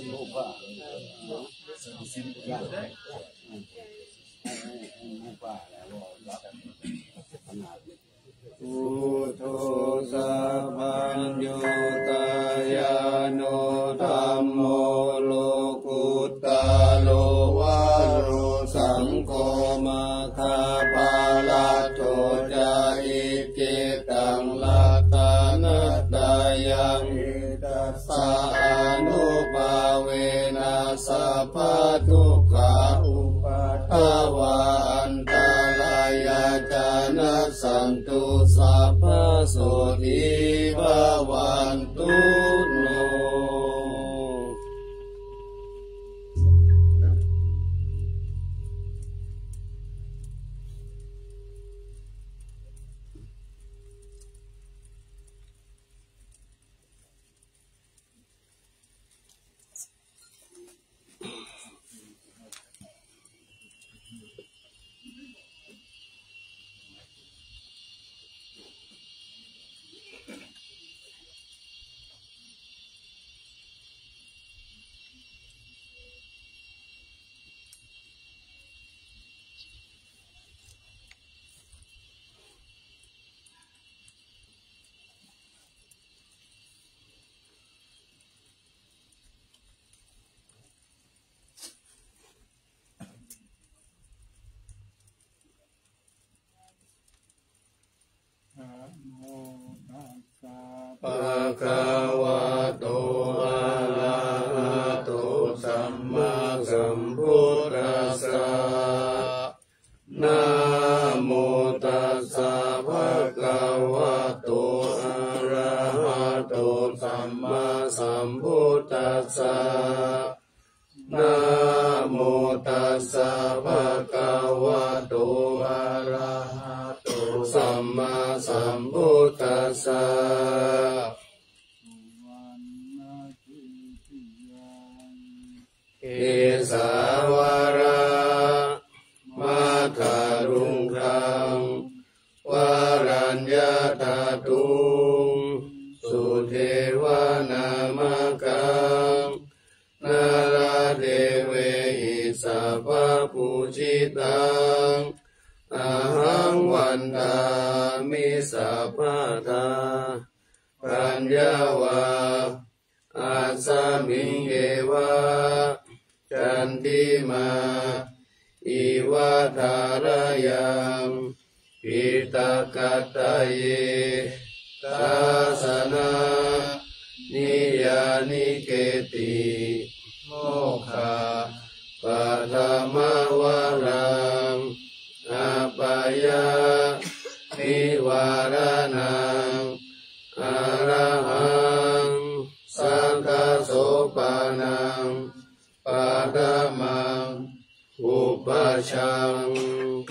lupa lupaอุทุสัพพัญญูตายานุธัมโมโลกุตตะโลวะโรสังโฆมัคคะปะละโตจาอิจิตังลัตตานัตตายังอิตัสสะอนุภาเวนะสัพพะทุกขาอุปัฏฐวาอันตรายาจานะสันตุสัพพะโสติภวันตุโนภะคะวะโตอะระหะโตสัมมาสัมพุทธัสสะนะโมตัสสะภะคะวะโตอะระหะโตสัมมาสัมพุทธัสสะนะโมตัสสะภะคะวะโตอะระหะโตสัมมาสัมพุทธัสสะเอสาวรามัคคารุงคังวารัญญาตาตุงสุเทวานามกังนาราเทเวหิสัพพปูชิตังอาหังวันตามิสัพพทาปัญญาวาอาสามิงเอวะจันติมาอิวะทารยังปิตากัตตะเยตาสนานิยานิเกติโมฆะปัฏมวารังอาปายานิวารนังอะระหังสังฆโสปานังปัฏมังอุปชัง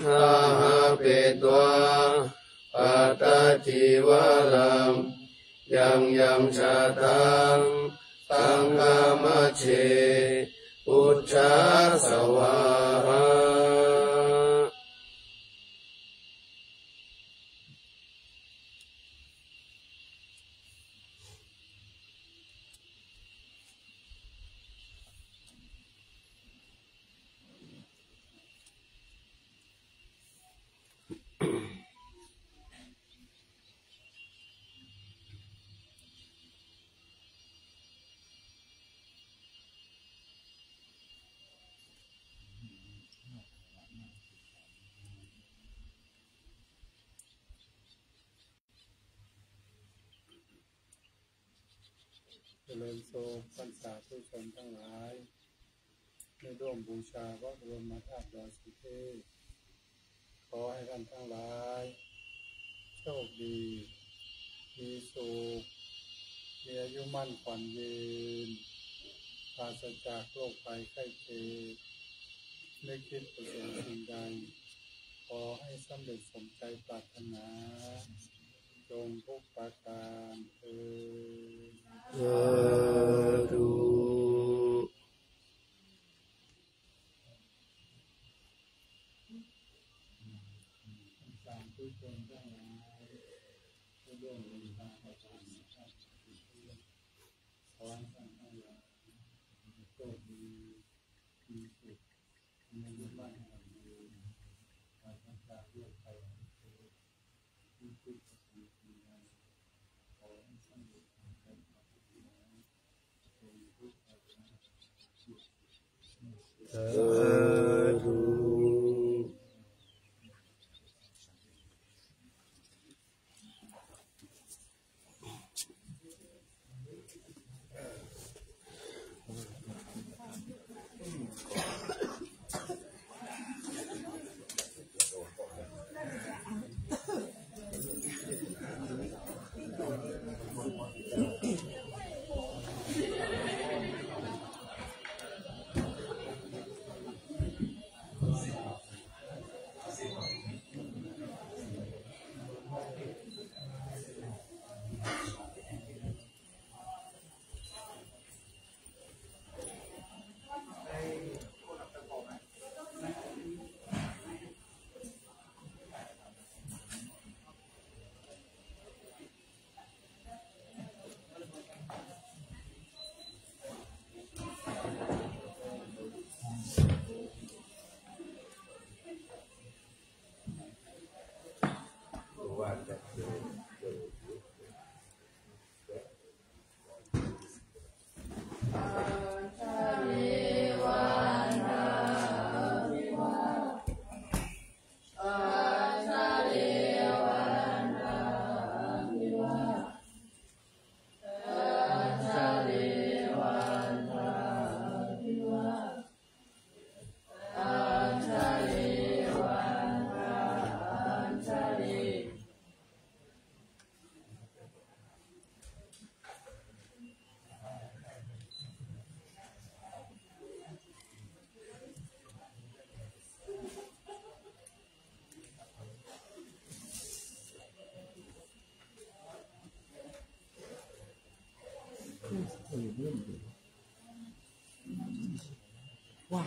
คาหะเปตวาปัตตจิวารังยังยังชาตังสังฆมัชเชอุจจาสวาหะเจริญโสพรรษาผู้ชมทั้งหลายในร่วมบูชาพระบรมธาตุดอยสุเทพขอให้ท่านทั้งหลายโชคดีมีสุขมีอายุมั่นขวัญยืนปราศจากโรคภัยไข้เจ็บไม่คิดประสงค์สิ่งใดขอให้สำเร็จสมใจปรารถนาจงทุกประการเถิดสาธุสาธุชนทั้งหลายผู้ร่วมบูชาพระพุทธเจ้าขอให้ท่านทั้งหลาย ว้า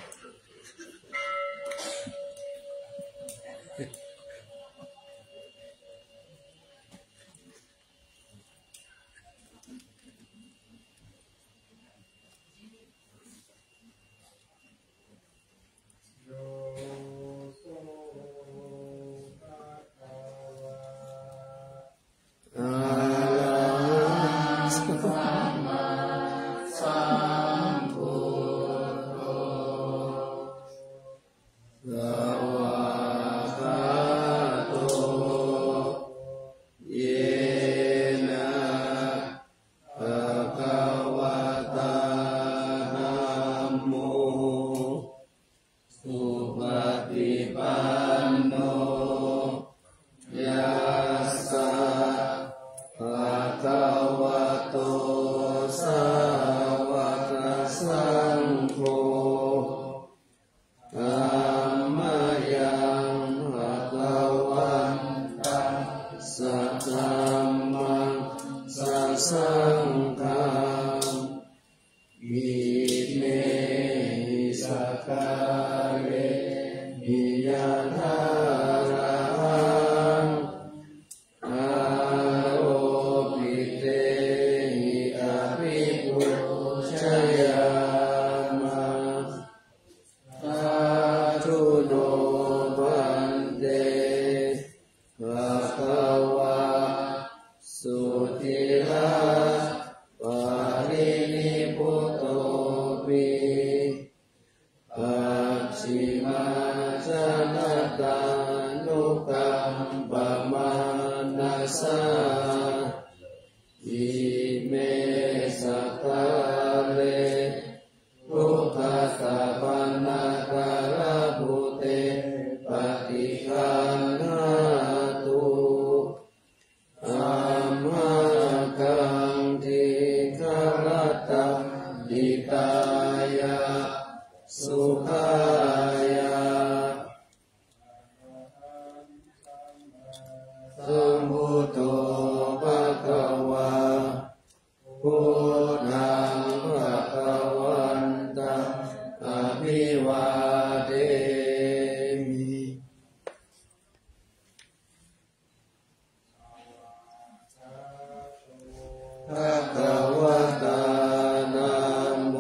ภะคะวะตานะโม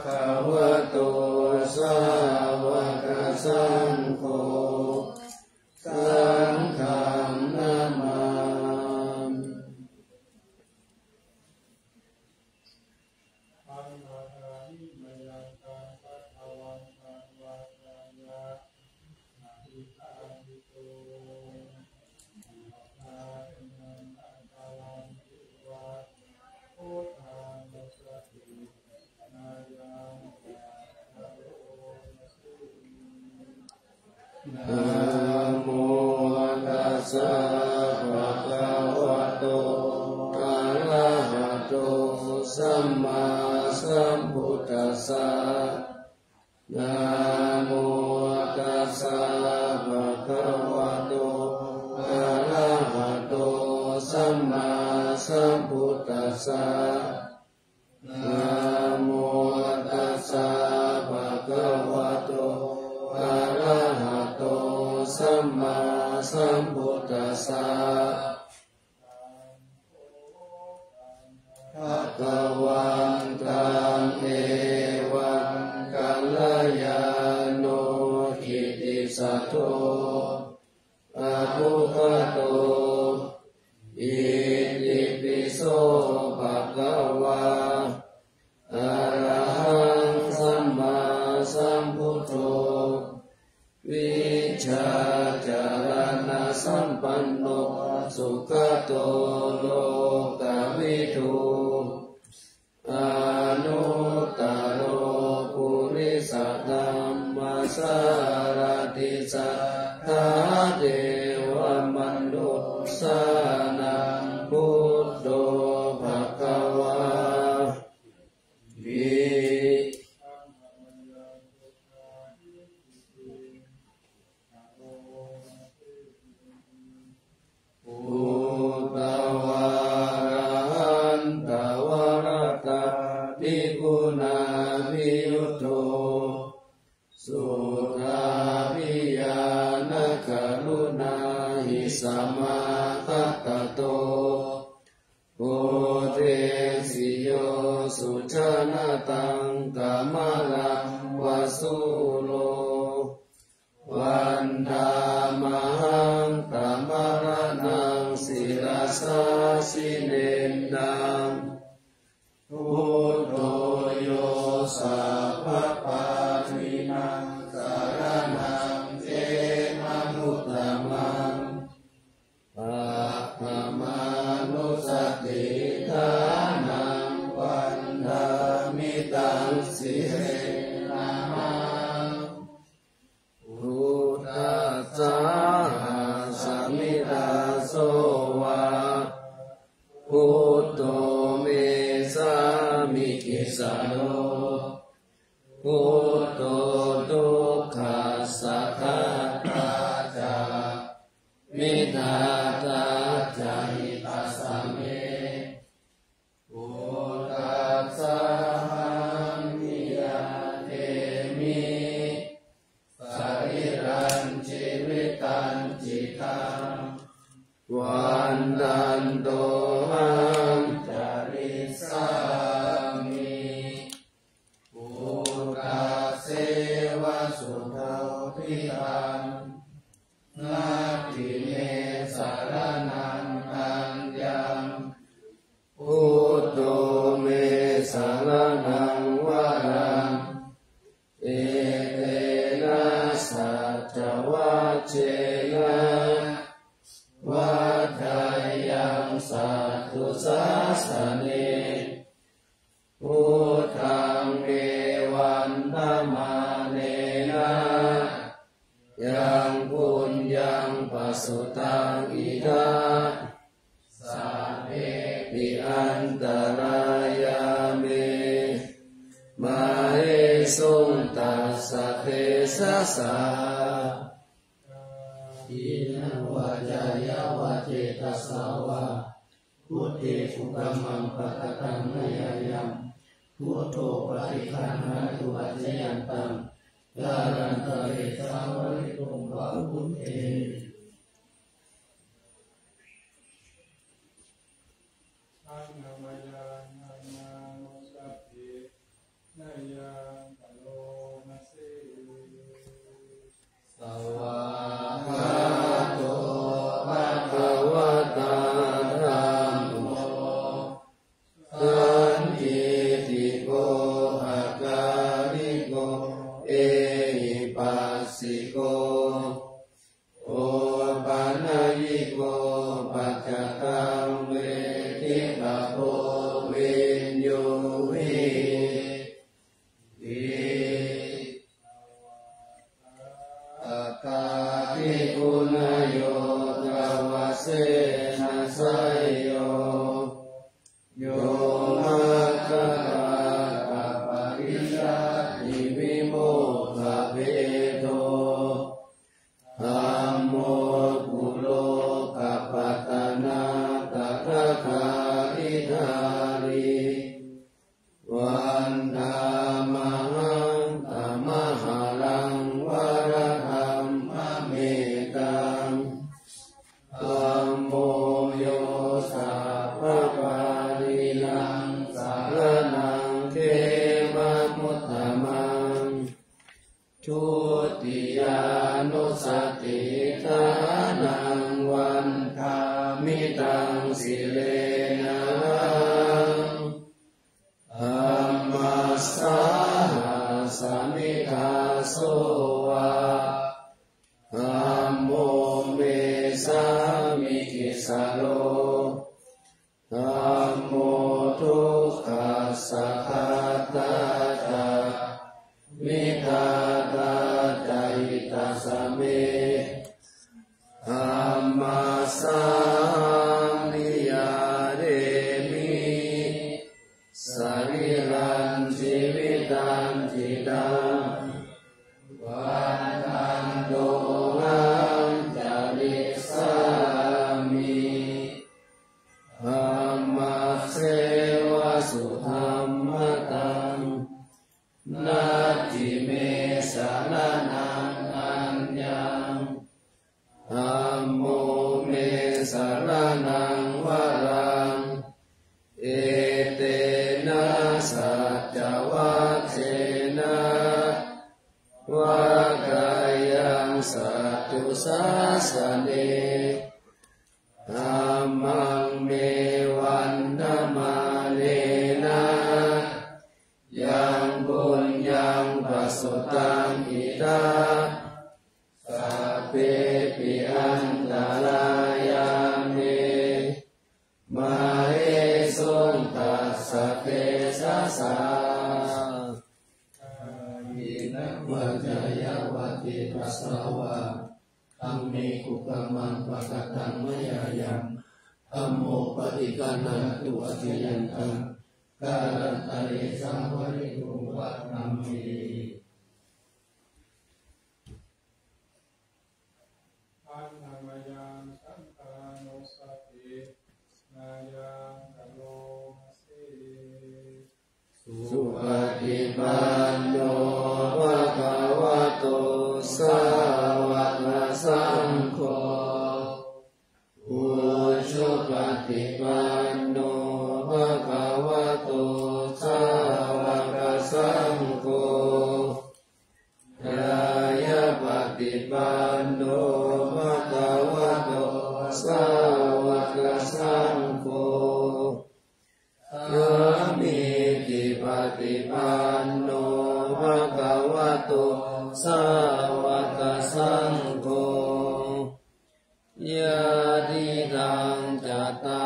คะวะโตสาวกสังโฆสังฆังนามานะโมตัสสะภะคะวะโตอะระหะโตสัมมาสัมพุทธัสสะนะโมตัสสะภะคะวะโตอะระหะโตสัมมาสัมพุทธัสสะนะโมตัสสะภะคะวะโตอะระหะโตสัมมาสัมพุทธัสสะภะคะวันตังเอวังกัลยาโนกิติสัตโตอะภุคโตอิติปิโสภะคะวะอะระหังสัมมาสัมพุทโธวิชาจารณะสัมปันโนสุขโตโลกวิทูอนุตตโรปุริสธัมมัสสารติสัทธาเทวมนุษสานังพุทโธภควาวิอุตวารันตวรตะภิกขุนาภิยุตโธสุราภิญาณกรุณาหิสัมมาคัตโตโอเทสิโยสุชนะตังกามลังวสุโลวันธามหังกามรนังศิรสาสิเนนดังพุทโธโยสัพพปาทินังสารนังเจมนุตตมังปัปปมานุสติทานังวันธามิตังสิเรนะมังพุทธัสสะสมิทาโสวะพุทโธเมสามิกิสะโนพุทโธทุกขัสสะทัตตาจามิทาตาจาหิตัสสะเมพุทธัสสะหังนิยาเทมิสริรัญชีวิตัญจิตังวันตันโตหังจาริสามิพุทธัสเสวะสุโธภิตังนาทิเมสารนังอัญญังพุทโธเมสารนังวรังเอเตนะสัจจวัชเชนะวัฏายังสัตตุสาสเนพุทธังเอวันธรรมาเนนะยังปุญญังปัสสุตังอิทาสัพเพปิอันตรายาเมมาเหสุงตัสสะเทสะสะอินะวะจายาวะเจตัสสาวะพุทธิสุกัมมังปะกตังมยายังพุทโธปฏิคันหาตุอัจฉยันตังการันตะเรสาวริตุงวะพุทเทอันนามยานามานุสัพเพนายา สิโกโอปานายิโกปัจจตังเวทิตาโพวินโยวิอาคาทิกุณโยกาวเสนะไสโยโยมาคาราปะริยาติวิโมกขเวโทธัมโมกุโลกัปปตนาตถาคาอิทาริวันธามหังธรรมหารังวรธรรมเมตังธัมโมโยสัพพปาริลังสารนังเขมมุตตมังทุติยานุสติทานังวันธามิตังสิเลนะธัมมัสสาสมิทาโสวะธัมโมเมสามิกิสาโลธัมโมทุกขัสสะขัตตาตามิทาตาใจตัสเมธัมมัสสามิยาเรมิสรีรังชีวิตังจิตังวันทันโตหังจาริสามิธัมมัสเสวะสุธัมมตังนาจิเมสารนังอัญญังธัมโมเมสารนังวรังเอเตนะสัจจวัคเชนะวากายังสัจจุสาสเนธัมมังเมวันธมาเลนะยังบุญยังปัสสุตังอิทาสัพเพปิอันตรายาเมมาเอสุงตัสสะเทสะสาอินะวัจยาวติปัสสาวะธัมเมกุกมังปะกตังมยายังธัมโมปฏิกานันตุอธิยันตังการันตเรสัมภริตุวัตนัมมิอันนามยังสังฆานุสตินายังกโลมาเสสุปฏิปันโนภะคะวะโตสาวกสังโฆอุชุปฏิปันโนภะคะวะโตสาวกสังโฆกายปฏิปันโนภะคะวะโตสาวกสังโฆยามิจิปฏิปันโนภะคะวะโตสาวกสังโฆยะติตังจัตตา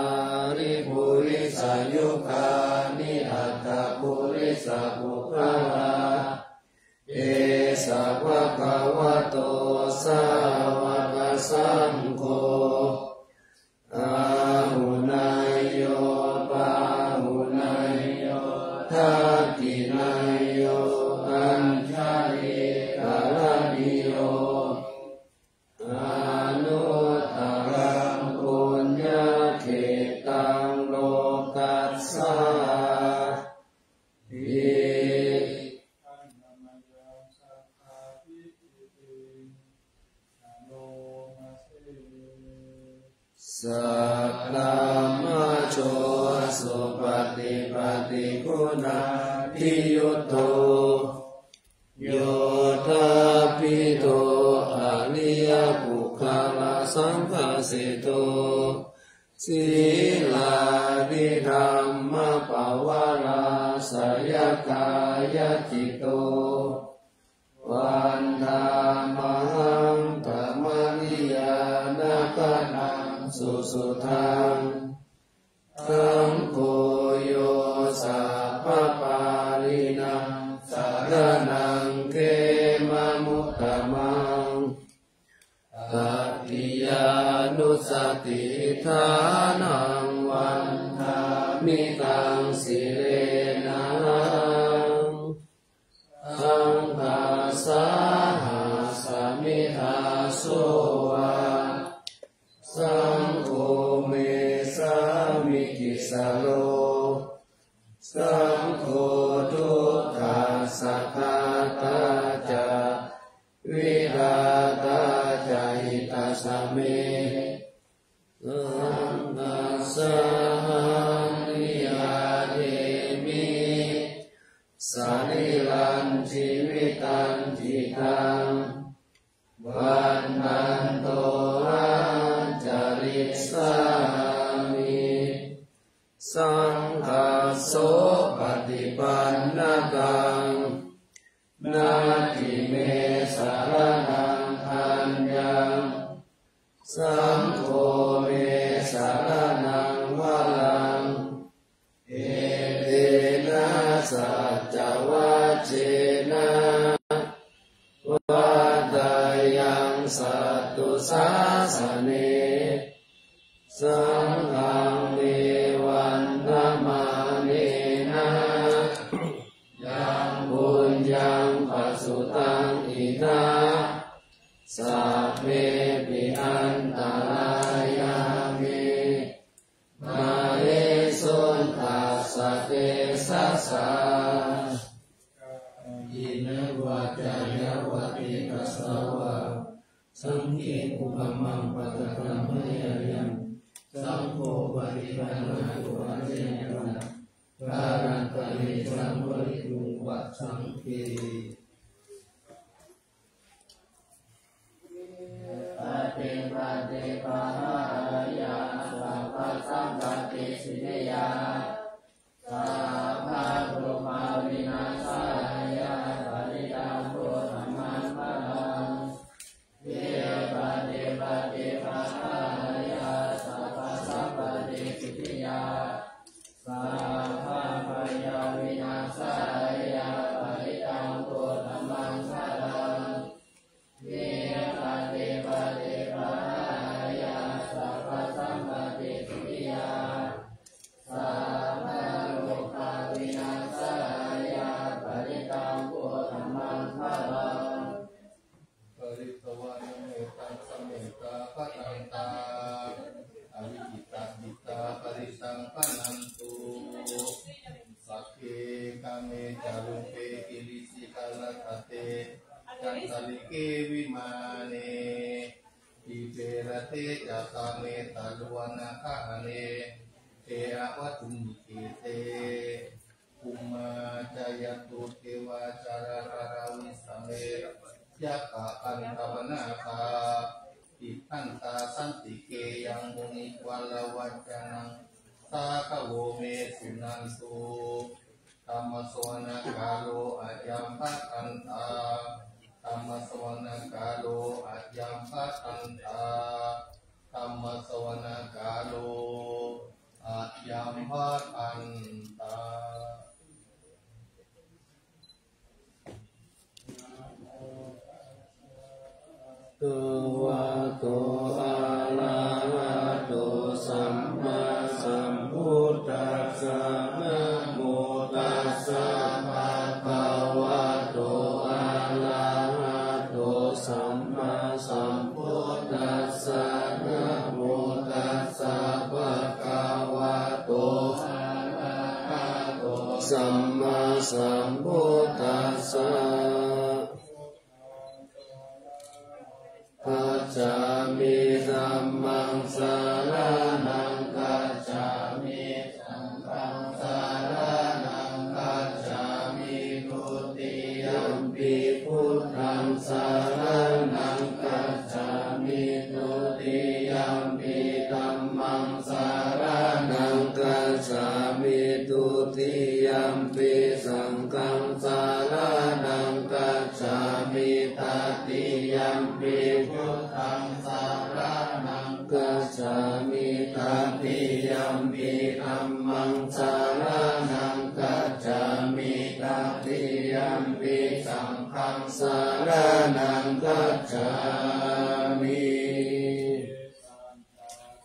ริปุริสายุคานิอัตถปุริสปุคคลาเอสะภะคะวะโตสาวกสังโฆอาหุนายโยปาหุนายโยทักขินายโยอัญชลิกาลนิโยอนุตตรังปุญญเขตังโลกัสสาอิอันนามยังสังฆาทิตินาโลมาเสสัตตมะโชสุปฏิปฏิคุณาทิยุตโตโยธาปิโตอริยปุคคลสังฆสิโตศีลานิธรรมปวาราสยกายจิตโตวันธาม สุสุทังสังโฆโยสัพพปารินังสารนังเกมะมุตตมังตัตติยานุสติทานังวันทามิตังสิเรนะสังฆาสาหาสมิหาโสวาสังโฆเมสามิกิสโลสังโฆทุกขาสัทธาตาจาวิราตาจาหิตาสเมสังฆาสนิยาเทมิสานิลันชีวิตันจิตังวันนันโตอาจาริสามิสังฆาโสปฏิปันนะตังนาทิเมสารนังคัญญังสังโฆเมสารนังวะลังเอเตนะสัจจวัชเชนะวะดายังสัตตุสาสเนสังฆังเมวันนะมาเนนะยังบุญยังปัสสุตังอินาสัพเพปิอันตรายามิมาเอสุนตัสสะเตสัสสะอินะวัจจายวัติกัสสาวะสังฆิอุปมังปัตตะกัมมะยะยังสังโฆปฏิปันนะตุอะเจนะการันตะเมสังวริตุวัฏสังเกปฏิปฏิปะหายาสัพพสัมปติสิเนยาสัพพะทุกขาวินาศายาปริตังพุทธัมมังพลังเยปฏิปฏิปะหายาสัพพสัมปติสิทธิยาสัพพะพยาวินาศายาปริตังพุทธัมมังพลังเยปฏิปฏิปะหายาสัพพสัมปติสิทธิยาสัพพะโลกาวินาศายาปริตังพุทธัมมังพลังปริตวานเมตังสเมตาปะตันตาอวิจิตาดิตาปริสังปนันตุสักเคกาเมจารุเปกิริสิกาลคเตจันตลิเกวิมาเนอิเปรเตจัตาเมตาลวนาคาเนเทอวัตุมิเกเตภูมาจายตุเทวาจาราราวิสเมยักขะอันตวนาคาอิทันตาสันติเกยังมุนิวาลวัจจานังสาคโวเมสุนันตุธรรมสวนาคาโลอายัมปัตันตาธรรมสวนาคาโลอายัมปัตันตาธรรมสวนาคาโลอายัมปัตันตาตัววะโตอะระหะโตสัมมาสัมพุทธัสสะนะโมตัสสะภะคะวะโตอะระหะโตสัมมาสัมพุทธัสสะนะโมตัสสะภะคะวะโตอะระหะโตสัมมาสัมพุทธัสสะกัจจามิธัมมังสารนังกัจจามิสังฆังสารนังกัจจามิทุติยัมปิพุทธังสารนังกัจจามิทุติยัมปิธัมมังสารนังกัจจามิทุติยัมปิสังฆังสารนังกัจจามิตติยัมปิพุทธังสารนังกัจจามิ ฆังสรณังคัจฉามิ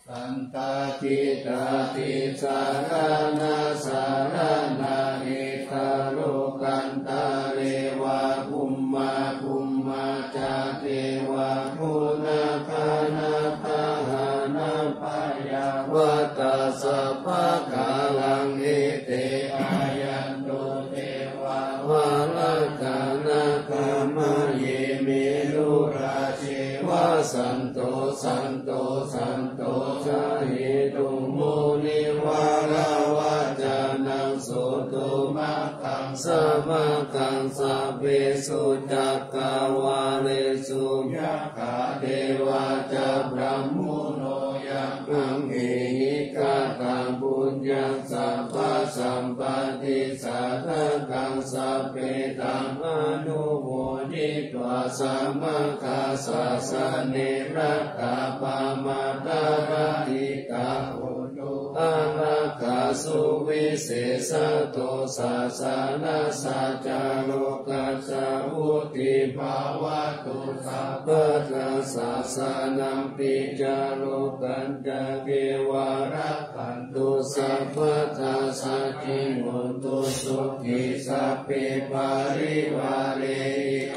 สันตติตาติสารนาสารนาเอตโลกันตาเรวะภุมมาภุมมาจาเทวะภูนาคานาคาหานาปายาวัตตาสัพพะกาลังเอเตอายันโตเทวาวาลกานาคามะเยเมลุราเชวะสันโตสันโตสันโตสาเหตุโมนิวาลาวาจานังโสตุมะกังสมะกังสัพเพสุจักกาวาเลสุยะคาเทวาจะพระมุโนยังอังเอหิกาตังปุญญังสัพพะสัมปติสัทธังกังสัพเพตังอนุโมทิตวาสัมมาคาสะสะเนรัตตาปามาตาราหิกาอุตุอานาคาสุวิเศษโตสัสสะนาสัจจโลกัสสะอุติภาวะตุสัพพะทัสสะสะนัมปิจาโลกันจะเกวาระขันตุสัพพะทัสสะจิมุนตุสุขิสัพเพปาริวาเร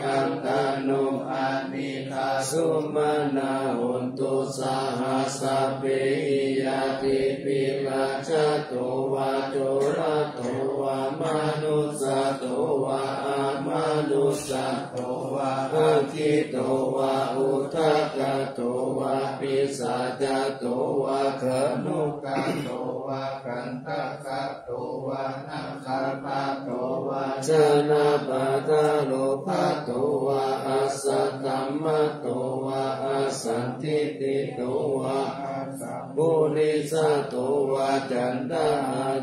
อันตโนอานิคาสุมานาหุนตุสาหัสสะเปยติปิลาชะโตวะโจระโตวะมนุสสะโตวะอามานุสสะโตวะอาคิโตวะอุทะกะโตวะปิสัจจโตวะขนุกะโตวะกันตะกะโตวะนาคาปะโตวะชนะปะทะโลภะโตวะอัสสะธัมมะโตวะอัสสันทิติโตวะบุริสโตวะจันตา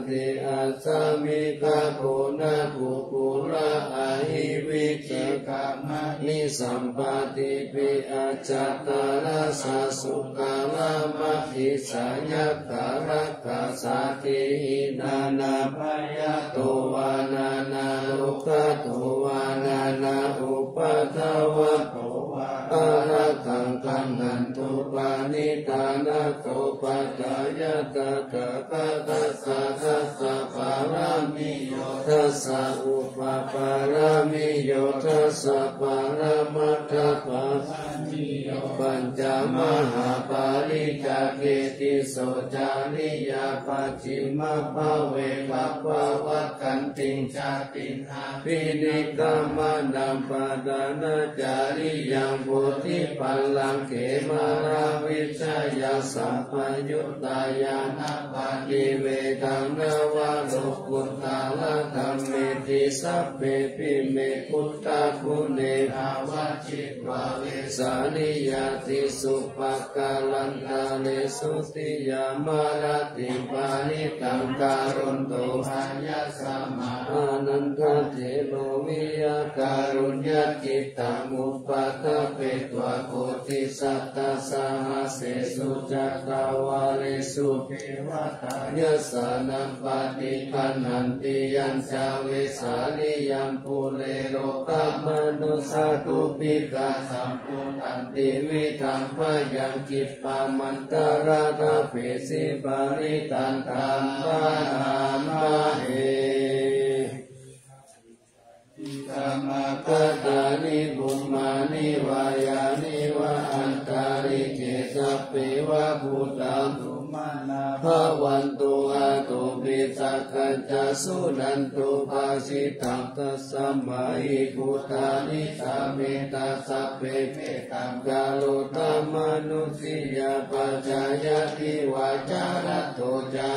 เตอัสสมิกะโกนะกุกุระอะหิวิคิกามะนิสัมปติปิอัจจตารสะสุกาลามะหิสายัตตารักขาสาธินานาปยะโตวานานาโลกะโตวานานาอุปะทวะโตวะอะระหังคันหันตุปานิธานะโตปัจจายตะกะกะทัสสะทัสสะปารามิโยทัสสะอุปปารามิโยทัสสะปารามัตถปารามิโยปัญจมหาปาริจาเกติโสจาริยาปัจฉิมภาเวกัปปวัตกันติงชาตินาปินิกามานัมปะดานาจาริยังโพธิปัลลังเขมาราวิชัยสัมปยุตตายานาปาติเวทังนาวาโลกุตตาลธรรมเมติสัพเพปิเมพุทธคุณเนภาวะจิตวาเวสานิยติสุปกาลันตาเลสุติยามารติปานิตังการุณโตหายาสมาอานันทเทโลวิยาการุญญาจิตตังมุปะทะเปตวะโพธิสัตตะสหเสสุจักกาวาเลสุเทวตายะสานัมปฏิปันหันติยัญชาเวสาลิยัมปุเรโรกามนุสาตุปิกาสัมปุตันติวิธังพยังกิปปามันตราทาเปสิปาริตันตัมปะนามาเอธรรมกตานิบุมมานิวายานิวะอันตาริเกสัพเพวะพุทธังตุมานาภวันตุอาตุปิสักขัญจสุนันตุภาสิตังตัสสะมาหิพุทธานิสาเมตาสัพเพเมตังกาโลตมนุสิยาปัจจายติวาจาระโตจา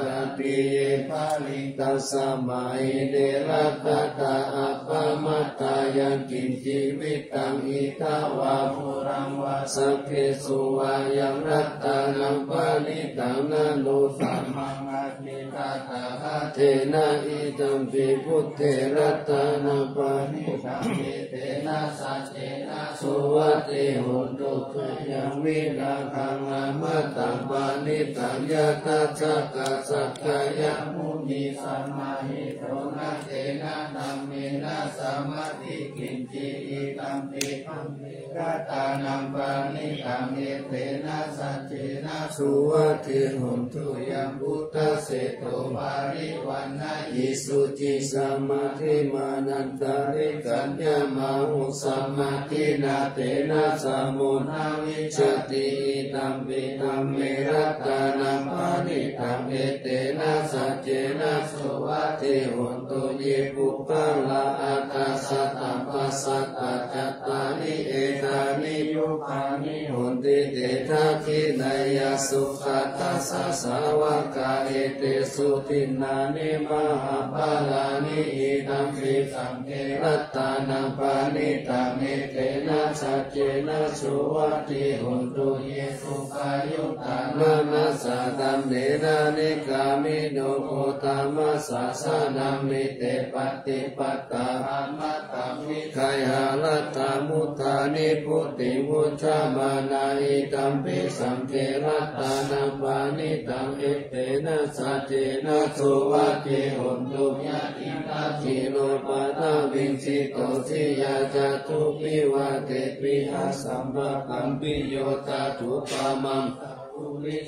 รติเยปาลิตัสสะมาหิเดรัตตาอัปปมัตตายังกินจิวิตังอิทาวาภูรังวาสัพเพสุวายังรัตตานังปานิตังนันโนสัมมังอาทิตา ตถาเทนะอิตัมปิพุทเทรัตนาปานิธัมมิเตนะสัจเจนะสุวัตติโหตุเขยังวิราคังอมตังปานิตังยะทัสสะกัสสะกายมุนีสัมมาหิโตนะเตนะธัมเมนะสัมมาทิกินจิอิตัมปิธัมมิกัตตานังปานิตังเอเตนะสัจเจนะสุวัตติโหตุยังพุทธเสโตปาริวันนะอิสุจิสัมมาทิมานันตาริกัญญามาหุสัมมาทินาเตนะสัมมุนาวิชติตัมปิธัมเมรัตตานังปานิธัมเมเตนะสัจเจนะสุวัตติโหตุเยปุปปะละอัตตสัตตปัสสัตตจัตตานิเอตานิยุคานิโหติเตทะคินายสุขตัสสะสาวกาเอเตสุตินานิมหาภาลานิอิตัมปิสังเกรัตตานังปานิตังเอเตนะสัจเจนะสุวัตติโหตุเยสุขายุตตานานัสสะตัมเนนะนิกามิโนโคตามัสสะสะนามิเตปฏิปัตตาอามัตตามิขยาลัตตามุตตานิพุทธิมุจฉามานาอิตัมปิสังเกรัตตานังปานิตังเอเตนะสัจเจนะสุวัตติโหตุยะติตาจิโรปะทาวินสิโตสิยาจตุปิวะเตปิหัสสัมปะกัมปิโยตาทุปามัง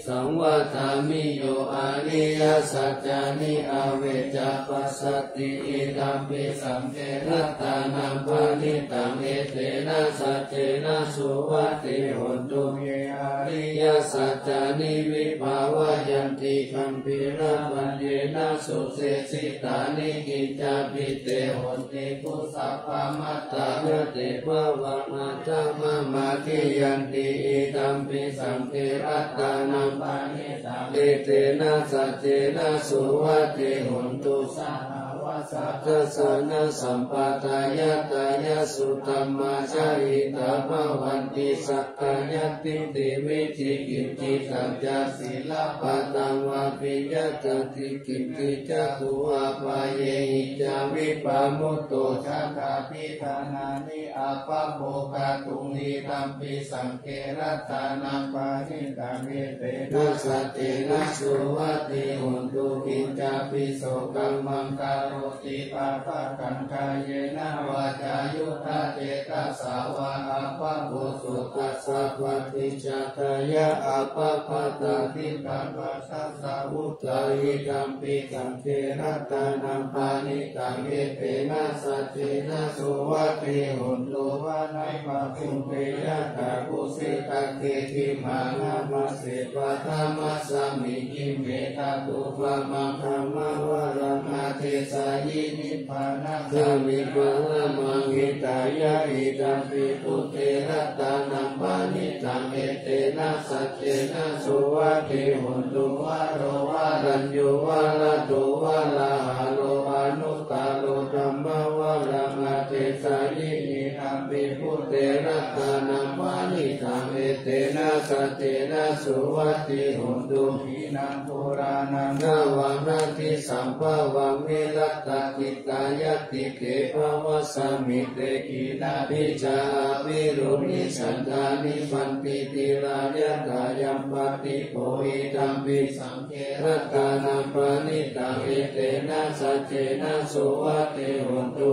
สังวัฏามิโยอาริยสัจจานิอเวจาปัสสติอิตัมปิสังเกรัตตานังปานิตังเอเตนะสัจเจนะสุวัตติโหตุเยอาริยสัจจานิวิภาวะยันติคัมภิระวันเยนะสุเสสิตานิกิจจาปิเตโหติปุสัพพมัตตาเตภวะมาจามะมาคิยันติอิตัมปิสังเกรัตตานังปานิตังเอเตนะสัจเจนะสุวัตติโหตุสหวัสสัทสะนะสัมปทายะตายะสุตัมมาชาหิตาภวันติสักกายติติวิจิกิจจิตัจจะศีลปะตังวะปิยะตติกิจจิจักขุอาภาเยหิจาวิปามุตโตชักขาพิธานานิอาภะโภคาตุงีตัมปิสังเกรัตตานังปานิตังเอเตนะสัจเจนะสุวัตติโหตุกิจจาปิโสกัมมังคาโรติปาปะกังคายเยนะวาจายุทธาเจตสาวะอาภะโภสุตัสสะวัตติจัตยะอาภะปะตาทิปัสสะสาวุตตายิตัมปิสังเกรัตตานังปานิตังเอเตนะสัจเจนะสุวัตติโหตุวะนัยปะคุเปยะตาภุสิตะเกติมานะมัสสิปะธรรมะสมิกิเมตาตุภะมังธัมมะวะรังอาเทสายินิพพานะสมิปะละมังหิตายะอิตัมปิพุทเทรัตตานังปานิตังเอเตนะสัจเจนะสุวัตติโหตุวะโรวะรัญโยวะละโตวะละหะโลอนุตตาโลธัมมะวะรังอาเทสายินิตัมปิพุทเทรัตตานังปานิตังเอเตนะสัจเจนะสุวัตติโหตุหินังปุรานังนาวังนาทิสัมภวังวิรัตตกิตายติเกภวะสมิเตกินาภิจาภิรุณิสันทานิปันติติรายะตายัมปติโภอิตัมปิสังเกรัตตานังปานิตังเอเตนะสัจเจนะสุวัตติโหตุ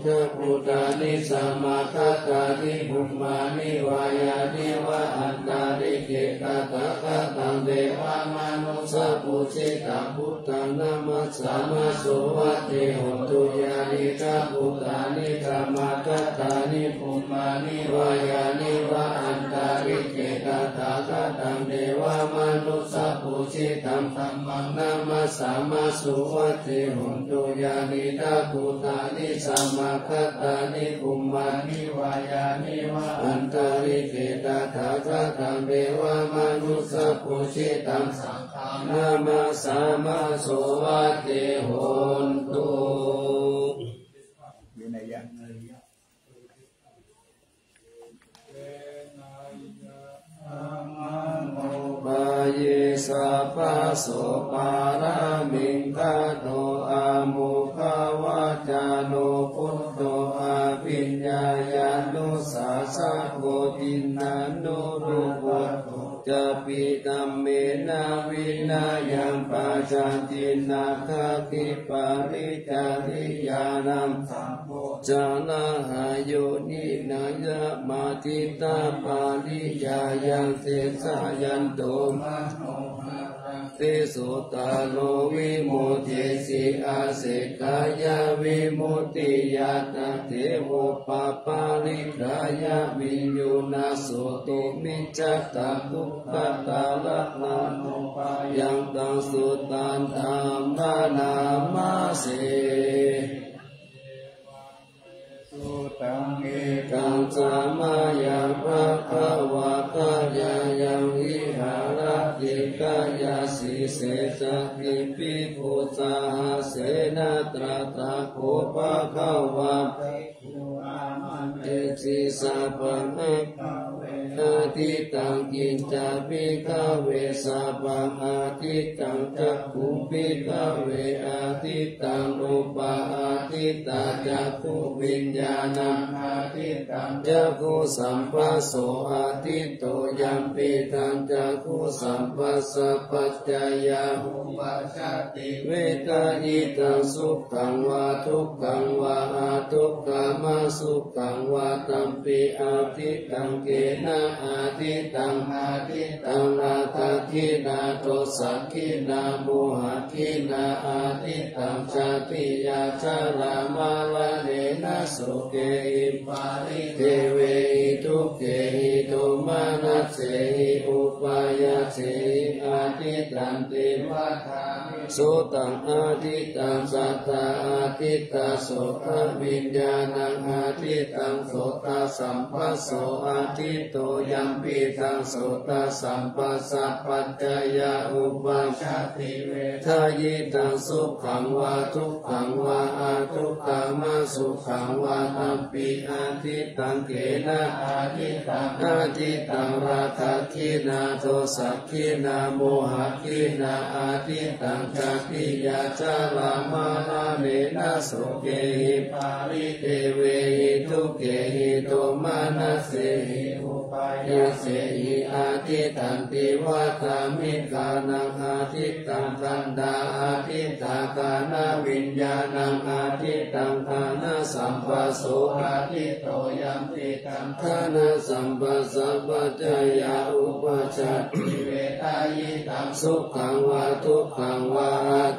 เทพุตานิสัมมาคัตตานิภุมมานิวายานิวะอันตาริเกกะตะกะตังเดวะมนุสะปุจิตังพุทธังนามัสสามาสุวัตติโหตุยานิกะพุตานิสัมมาคัตตานิภุมมานิวายานิวะอันตาริเกกะตะกะตังเดวะมนุสะปุจิตังธัมมังนามัสสามาสุวัตติโหตุยานิกะพุตานิสัมมาคัตตานิภุมมานิวายานิวะอันตาริเกตถาคตังเดวะมนุสสะปุชิตังสังฆานามาสามาโสวัตติโหนตุวินัยะปา เยสัพพะโสปารามิงคาโตอามุขาวาจาโนพุทโธอาภิญญาญาณุสาสะโกตินานุรูปโตจะปิตัมเมนาวินายังปัจจตินาคาคิปาริจาริยานังสัมโพจานาหายโยนินายะมาติตาปาริยายังเสสายันโตมโนเตสุตาโลวิโมติสิอาเสกายาวิโมติยาตเทโวปาปาลิกายาวิญโยนาสุตุมิจัตตาทุกขตาลักนาโนปายังตังสุตันธรรมนามาเสสุตังเอกังสามายังภะคะวะกายายังวิหารติกายาสิเสสติปิปุสาเสนาตระตะโคภะคะวะเอสิสัพพะอาทิตังกินจาปิกะเวสัพพะอาทิตังจักขุปิกะเวอาทิตังรูปะอาทิตาจักขุวิญญาณังอาทิตังจักขุสัมปัสโสอาทิตโตยัมปิตังจักขุสัมปัสสะปัจจายาอุปัชฌติเวทายิตังสุขังวาทุกขังวาอาทุกขามาสุขังวาตัมปิอาทิตังเกนะอาทิตังนาคาคินาโตสักขินาโมหะคินาอาทิตังชาติยาชาลามาลาเนนะโสเกหิปาริเทเวหิทุเกหิโตมานัสเสหิอุปายาเสหิอาทิตังเตวะทามิโสตังอาทิตังสัตตาอาทิตาโสภวิญญาณังอาทิตังโสตสัมปัสโสอาทิตโตยัมปิตังโสตสัมปัสสะปัจจายาอุปัชฌติเวทายิตังสุขังวาทุกขังวาอาทุกขามาสุขังวาตัมปิอาทิตังเกนะอาทิตังราคะคินาโทสักขินาโมหะคินาอาทิตังจักขิยาจาลามานาเนนะโสเกหิปาริเทเวหิทุเกหิโตมานัสเสหิอุปายาเสหิอาทิตังติวัฏามิกานังอาทิตังกันดาอาทิตากานาวิญญาณังอาทิตังกานาสัมปัสโสอาทิตโตยัมปิตังกานาสัมปัสสะปัจจายาอุปัชฌติเวทายิตังสุขังวาทุกขังวา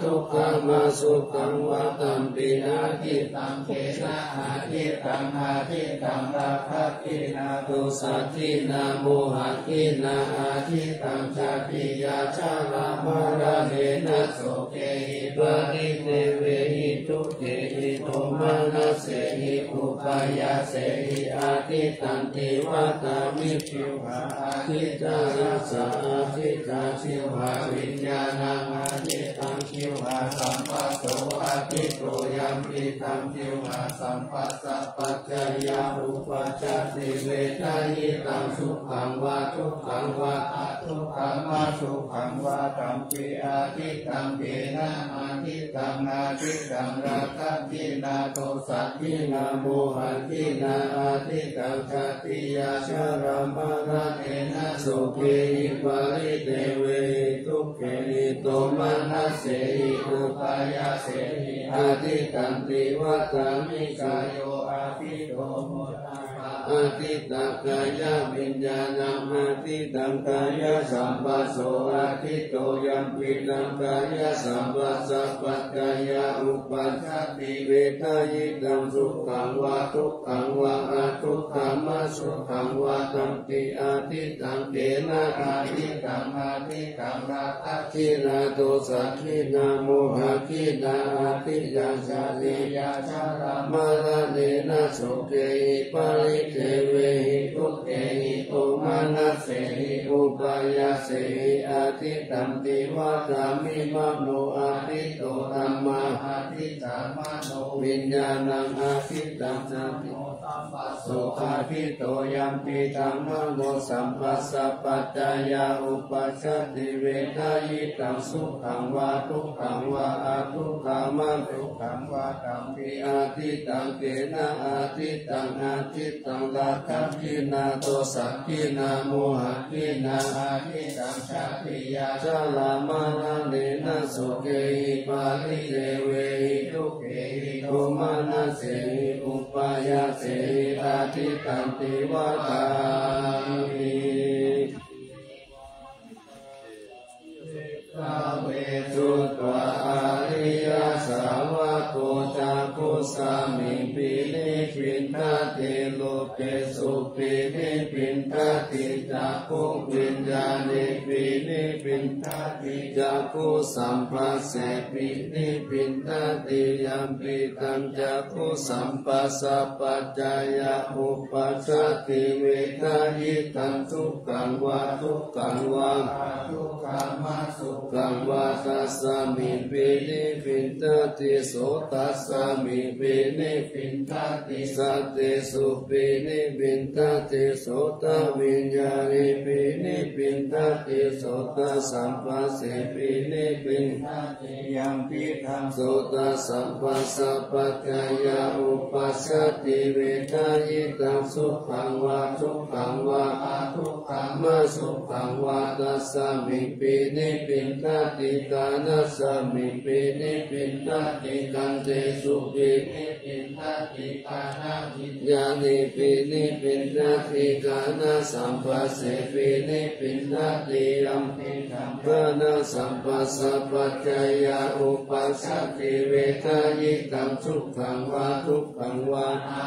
ทุกขามาสุขังวาตัมปิอาทิตังเกนะอาทิตังราคะคินาโทสักขินาโมหะคินาอาทิตังจักขิยาชาลามาราเนนะโสเกหิปาริเทเวหิทุเกหิโตมานัสเสหิอุปายาเสหิอาทิตังติวัฏามิชิวหาอาทิตารัสสะอาทิตาชิวหาวิญญาณังอาทิตังชิวหาสัมปัสโสอาทิตโตยัมปิตังชิวหาสัมปัสสะปัจจายาอุปัชฌติเวทายิตังสุขังวาทุกขังวาอาทุกขามาสุขังวาตัมปิอาทิตังเกนะอาทิตังราคะคินาโทสักขินาโมหะคินาอาทิตังชาติยาชารามาราเนนะโสเกหิปาริเทเวหิทุเกหิโตมานัสเสหิอุปายาเสหิอาทิตังติวัฏามิกายโยอาทิโตโมทัสสะอาทิตังกายวิญญาณังอาทิตังกายสัมปัสโสอาทิตโตยัมปิตังกายสัมปัสสะปัจจายาอุปัชฌติเวทายิตังสุขังวาทุกขังวาอาทุกขามาสุขังวาตัมปิอาทิตังเกนะอาทิตังราคะคินาโทสักขินาโมหะคินาอาทิยังชาติยาชารามาราเนนะโสเกหิปาริเทเวหิทุเกหิโตมานัสเสหิอุปายาเสหิอาทิตังติวัฏามิมโนอาทิตโตธัมมาอาทิตามโนวิญญาณังอาทิตังสัมปัส สุขาภิโตยัมปิธัมมโมสัมปัสสะปัจจายาอุปัชฌติเวทายตังสุขังวาทุกขังวาอทุกขามังทุกขังวาตัมปิอาทิตังเกนะอาทิตังอาทิตังลาคัคขินาโตสักขินาโมหะขินาอาทิตังชาติยาจาลามานะเนนะสุเกหิปาลิเยเวหิทุเกหิโทมานะเสหิอุปายาเสหิอาทิตันติวาตามิเวทุตวะอริยสาวกจักขุสามิปินิปินทติโลเกสุปินิปินทติจักขุวิญญาณิปินิปินทติจักขุสัมปัสสะปินิปินทติยัมปิตังจักขุสัมปัสสะปัจจายาอุปัชฌติเวทายตังทุกขังวาทุกขังวาทุกขามาสุขังวาตัสสมิปินิปินทติโสตัสสมิปินิปินทติสัตติสุปินิปินทติโสตวิญญาณิปินิปินทติโสตสัมปัสสิปินิปินทติยัมปิธังโสตสัมปัสสะปัจจายาอุปัสสติเวทายตังสุขังวาทุกขังวาอาทุกขังมาสุขังวาตัสสมิปินิปินทติกานัสสมิปินิปินทติกังเตสุปินิปินทติกานาวิญญาณิปินิปินทติกานาสัมปัสสะปินิปินทติยัมปิธัมมานาสัมปัสสะปัจจายาอุปัสสติเวทายตังทุกขังวาทุกขังวา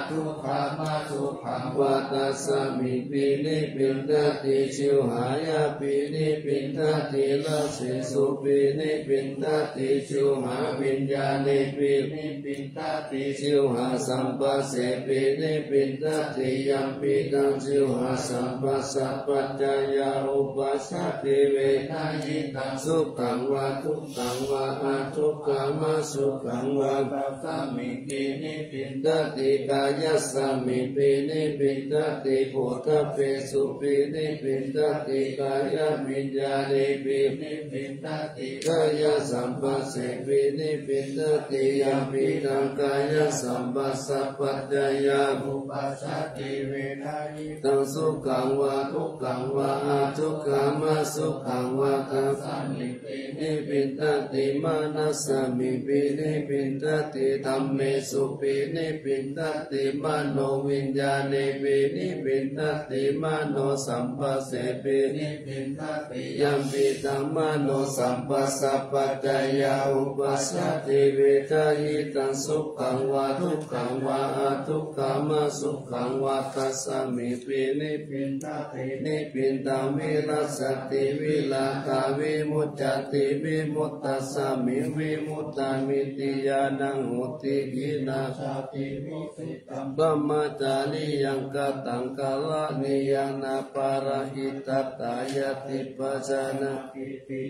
ทุกขามาทุกขังวาตัสสมิปินิปินทติชิวหายาปินิปินทติลาเสสุปินิปินทติชิวหาวิญญาณิปินิปินทติชิวหาสัมปัสสะปินิปินทติยัมปิตังชิวหาสัมปัสสะปัจจายาอุปัสสติเวทายตังสุขังวาทุกขังวาอาทุกขามาสุขังวาตัสสมิปินิปินทติกายสมิปินิปินทติโพธเปสุปินิปินทติกายวิญญาณิปินิปินทติกายสัมปัสสะปินิปินทติยัมปิตังกายสัมปัสสะปัจจายาอุปัสสติเวทายตังสุขังวาทุกขังวาอาทุกขามาสุขังวาตัสสมิปินิปินทติมานัสสมิปินิปินทติธัมเมสุปินิปินทติมโนวิญญาณิปินิปินทติมโนสัมปัสสะปินิปินทติยัมปิตังมโนสัมปัสสะปัจจายาอุปัสสติเวทายตังสุขังวาทุกขังวาอาทุกขามาสุขังวาตัสสมิปินิปินทตินิปินตามิรัสสติวิลาคาวิมุตติวิมุตตัสสมิวิมุตตามิติญาณังโหติกินาสติวิสิตังบัมมาจาริยังกตังกาลนิยังนาปาราหิตัตตายติปัจจานะกิติ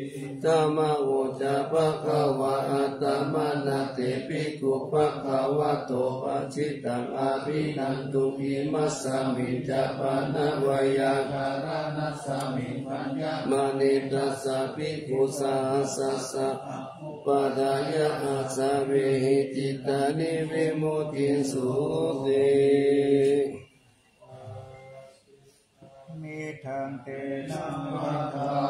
ธัมมะโวจาภะคะวะอัตตมนะเตปิกุภะคะวะโตปัจฉิตังอาภินันตุอิมัสสมิจจปานะวายาการนัสสมิปัญญามณิตัสสะภิกขุสาสัสสะปะดายะอาสะเวหิจิตานิวิมุตติสุติมิทังเตนะ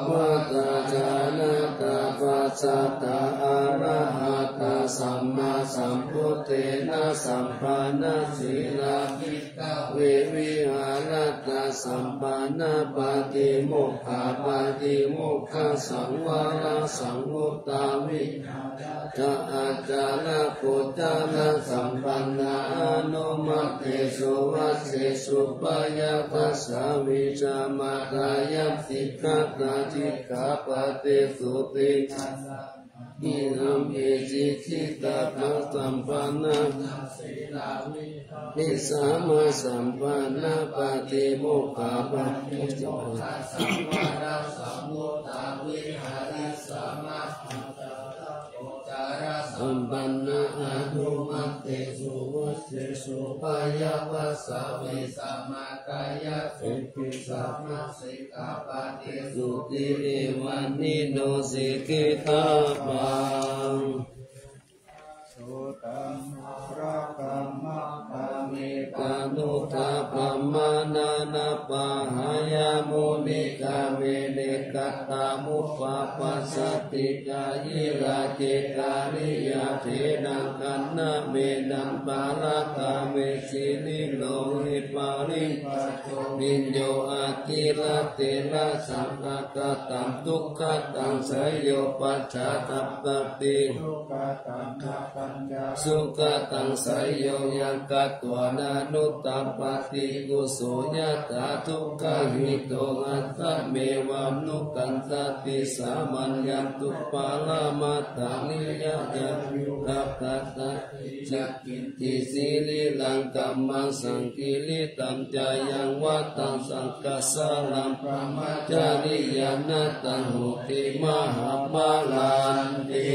วัตจานะตาปัสสะตาอะระหะตาสัมมาสัมพุทเทนะสัมปันนะสีลาภิกขเววิหารตาสัมปันนะปฏิโมกขาปฏิโมกขาสังวรสังวุตตาวิจะอาจาระปุจจาระสัมปันนะอนุมัตเตสุวัสสิสุปายาทัสสะวิจามากายสิกขาตาจิกขาปฏิสุติอินัมเอจิคิตาภังสัมปันนะนิสามาสัมปันนะปฏิโมกขาปฏิสัมวาระสัมมุตตาวิหาริสัมมาสัมพุทธ สัมปันนาอนุมัตติสุวัสสิสุปายาวัสสะเวสัมมากายะสุขิสัมมาสิกขาปะติสุติเอวันนิโนสิกิตาปังสุตังรักขัมมะปะเมกานุตาปัมมานานาปะหายามุนิกาเวเนกัตตามุปปะปัสสติกายิราเจกาลิยาเทนังกันนาเมนังปาราคาเมสิลิโลหิปาริปัจโจวิญโยอากิลเตระสังฆะตังทุกขตังสยโยปัจจตัปปติทุกขตังปัญญาสุขตังสยโยยังกัตวานานุตตปฏิกุโสยตาทุกขหิโตอัตตะเมวานุกันตติสามัญญันตุปาลามัตตานิยะยะยุกัปตัตติจักขิติสีลิลังกัมมังสังกิริตัมจายังวัตตังสังกัสสะลัมปะมัจจาริยานัตตังโหติมหามาลันติ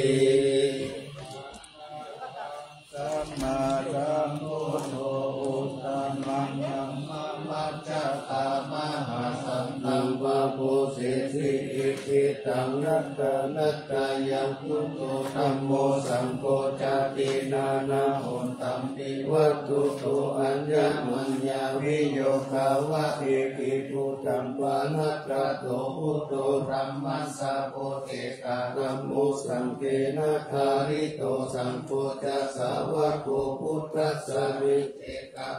สัมมาสัมพุทโธอุตตมังธัมมังมัจจตามหาสันตังวะโพสิสิอิทิตังนัตตะนัตตะยังพุทโธธัมโมสังโฆจตินานาหุนตัมปิวัตถุโตอัญญมัญญาวิโยคาวะเอกิปุตัมปานัตตะโตพุทโธธัมมัสสะโพเทกะธัมโมสังเกนะคาริโตสังโฆจัสสาวะโกพุทธัสสะวิเตกะ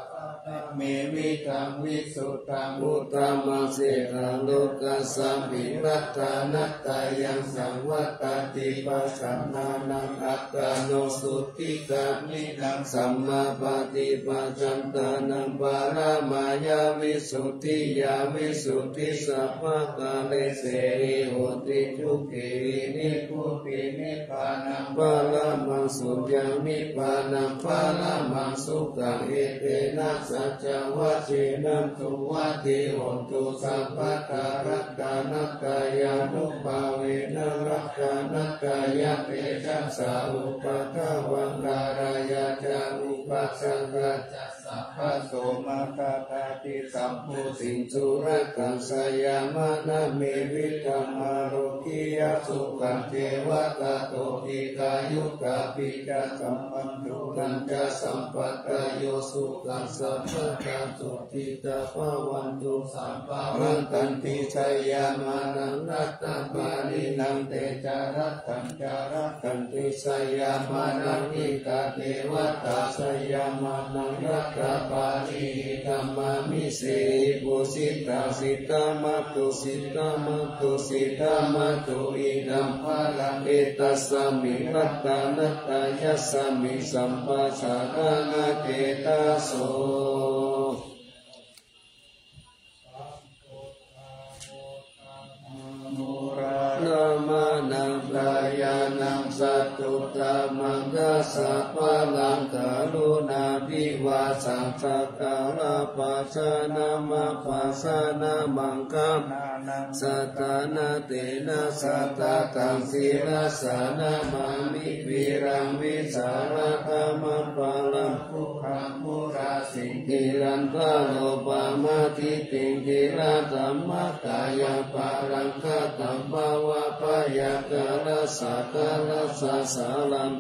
เมวิตังวิสุทธังอุตตมังเสกังโลกัสสะมิรัตตานัตตายังสังวัตติปัสสนานังอัตตาโนสุติกามินังสัมมาปฏิปัสสันตานังปารามายาวิสุทธิยาวิสุทธิสัพพะกาเลเสหิโหติจุกิรินิพุตินิพพานังปารามังสุญญนิพพานังปารามังสุขังเอเตนะสัจจวัชเชนันตุวัฏฏิโหตุสัพพะการัตตานักกายานุภาเวนะรักขานักกายะเตจัสสะอุปะทวังการายาจาอุปัสสังกัจจัสสะภะโสมาคาทาติสัมพุสิงสุรกังสยามะนะเมวิธัมมาโรกิยะสุขังเทวะตาโตติกายุกาปิกะสัมปันตุตัญจสัมปัตตโยสุขังสัพพะตาโตติตาภวันตุสัมภาวันตันติชยามานังรัตตปารินังเตจารัตตัญจารัตตันติชยามานังอิกาเทวตาชยามานังรัตตปาริธัมมามิเสปุสิตาสิตามัตตุสิตามัตตุสิตามัตตุอิดัมภาลังเอตัสสมิรัตตานัตตายัสสมิสัมปัสสะนาเตตาโสนามานังกายานังสัตตุตามังกัสสะปะลังกาลุนาภิวาสังสักการะปัสสะนามาปัสสะนามังคัมสัตตานาเตนะสัตตะตังศีลสานามามิวิรังวิสารธรรมปัลลังพุทธังมุราสิกิรันตะโลปามาทิติกิราธัมมกายปารังคตัมภาวะปยากาลสักาลสัสสาลัง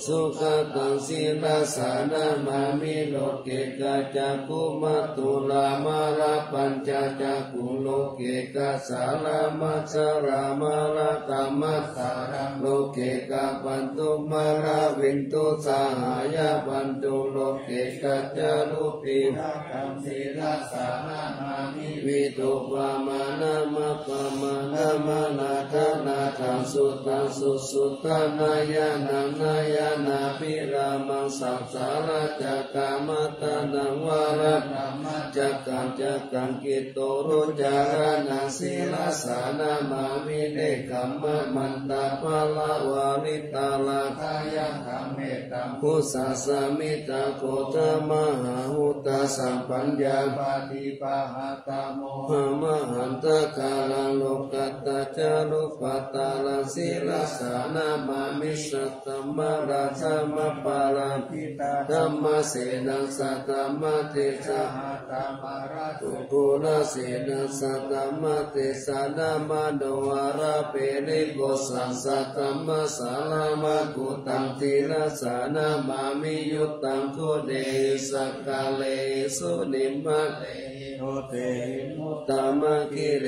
สุขตังศีลสานามามิโลเกกะจักขุมัตตุลามาราปัญจจักขุโลเกกะสาลามัสสรามาราตัมมัสสารังโลเกกะปันตุมาราวินตุสหายาปันตุโลเกกะจารุปินาคัมศีลสานามามิวิตุปามานามะปามานามะนาทานาทังสุตังสุสุตานายานังนายานาภิรามังสังสาราจักามัตตานังวาระนัมจักขังจักขังกิโตรุจารานังศีลสานามามิเนกัมมะมันตาภาลาวาลิตาลาคายังคัมเมตังพุสสะสมิตาโคตมหาหุ ตสัมปัญญาปฏิปะหะตโมหะมหันตกาลังโลกัตตะจารุปัตตาลสิลสานามามิสัตตมะราชามะปาลังพิตาธัมมะเสนังสัตตมะเตสะหะตมะราตุกุลเสนังสัตตมะเตสะนามะโนวาระเปริโกสังสัตตมะสาลามะกุตังทีละสานามามิยุตตังโคเดสักกาเลสุนิมะเตโหเตมุตตมะกิเล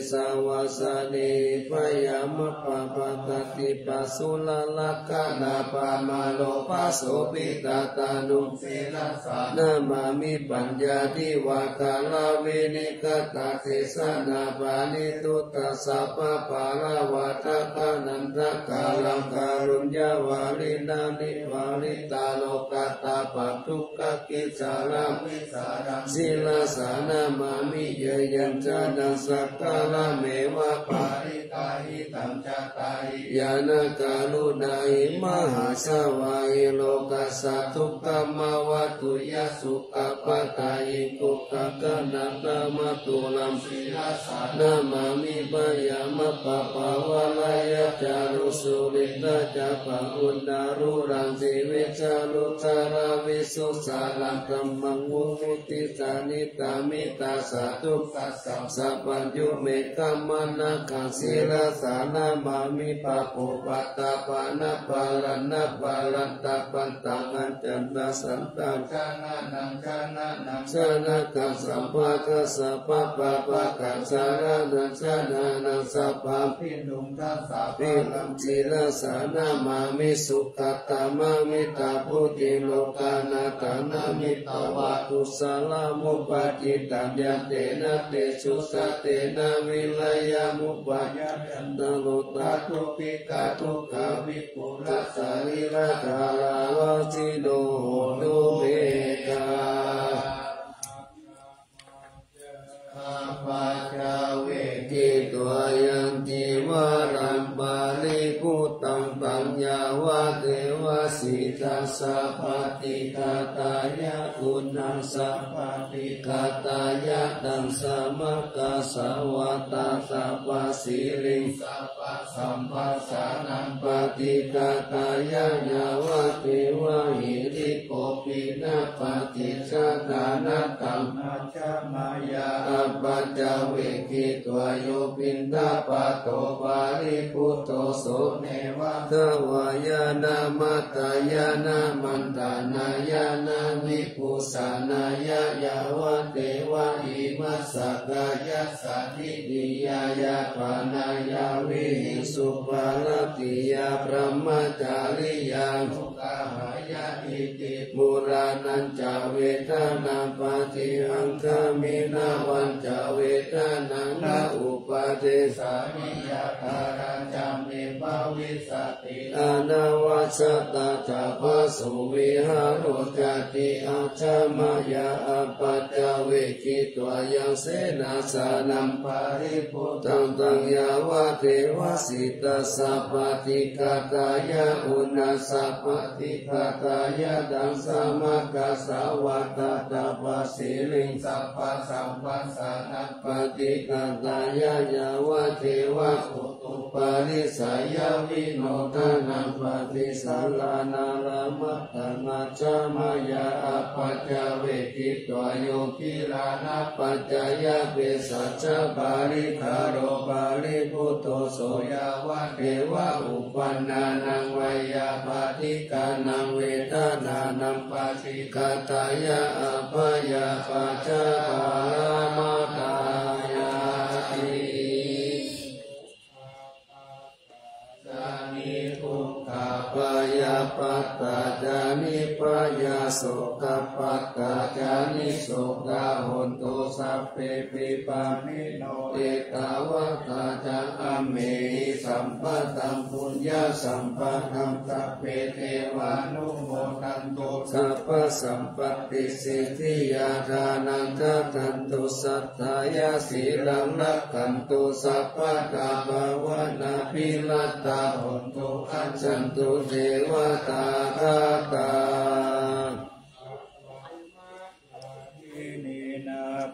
สาวาสนิพยามะปะปะตติปัสสุลลักขณาปะมาโลปัสโสปิตาตานุเสนะสานามามิปัญญาทิวากาลาเวนิกตาเทสนาปานิตุตตสัพพะปาลาวะทะกานันทกาลังการุญญาวาลินานิวาลิตาโลกัตตาปัตทุกขกิจารามิสารังศิลาสานามามิเยยัญจานังสักกาลเมวะปาริตาหิตัมจตาริยานกาลุนาหิมหาสวายโลกัสสะทุกขมาวะตุยสุขปตายิกุขกนัตตมะตุลัมศิลาสานามามิปยามะปะปาวะลายะจารุสุริตาจัปะอุณารุรังสิเวชาลุจาราวิสุสาลังกัมมังมุมุติสานิตามิตาสาตุกัสสะสัพพัญญุเมกัมมนาคังศิลาสานามามิปะปุปัตตาปานะปาลันนะปาลันตาปันตังอัญจันตสันตังชานานังชานานังชานาคังสัมภะคัสสะปะปะปะคัสสะระนังชานานังสัพพะพินุงทัสสะพิลัมศิลาสานามามิสุขตามามิตาพุติโลกานาตานามิตาวะตุสาลามุปะจิตัญญาเตนะเตสุสะเตนะวิลยามุปะญาจันตโลตาทุปิกาทุกขาวิปุระสาริระกาลาวะจิโนโหตุเมกาข้าพเจ้าเวทิตัวยันติวารัมปาลิพุตตังปัญญาวะเทวสิทัสสะปฏิกาตายะอุณังสัพปฏิกาตายะตังสมะกาสาวะตาสัพพสิริสัพพสัมปัสสานังปฏิกาตายะยาวะเทวะหิริโกปินะปฏิชาดานะตัมมาจามายาอัปปัจจเวกิตัวโยปินทาปะโตปาริพุตโตโสเนวะทวายานามัตตายานามันตานายานาวิปุสานายายาวะเทวะอิมัสสะกายะสันนิดิยายาปานายาวิหิสุปาลติยาพระมจาริยานุกาหายาอิติมุรานัญจเวทนาปฏิหังคามินาวันจเวทนานาอุปาเทสามิยาคาราจัมเมภาวิสติอนาวาสตาจัพพสุวิหารุจติอาชามายาอัปปัจจเวกิตัวยังเสนาสานัมปาริพุทธังตังยาวะเทวสิตาสัพพติกาตายะอุณาสัพพติกาตายะดังสามกาสาวัตตาปัสสิลิงสัพพสัมปัสสานัปฏิกาตายะยาวะเทวะอุตุปาริสายาวิโนทานังปฏิสัลลานารามัตตนาจามายาอัปปัจจเวกิตัวโยกิลานาปัจจยะเปสัจจบาลิคารโรบาลิพุตโตโสยาวะเทวะอุปันนานังวายาปฏิกานังเวทนานังปฏิกาตายะอัปปยาปัจจปารามาตายาติจานิทุกขปยาปัตตาจานิปยาโสกปัตตาจานิโสกาหุนตุสัพเพปิปามิโนเอตาวะตาจังอเมหิสัมปะตังปุญญาสัมปะทังสัพเพเทวานุโมทันตุสัพพสัมปติสิทธิยาทานังทัตันตุสัทธายาสีลังรักขันตุสัพพะตาภาวนาภิลัตตาหุนตุอัจฉันตุเทวตาคาตา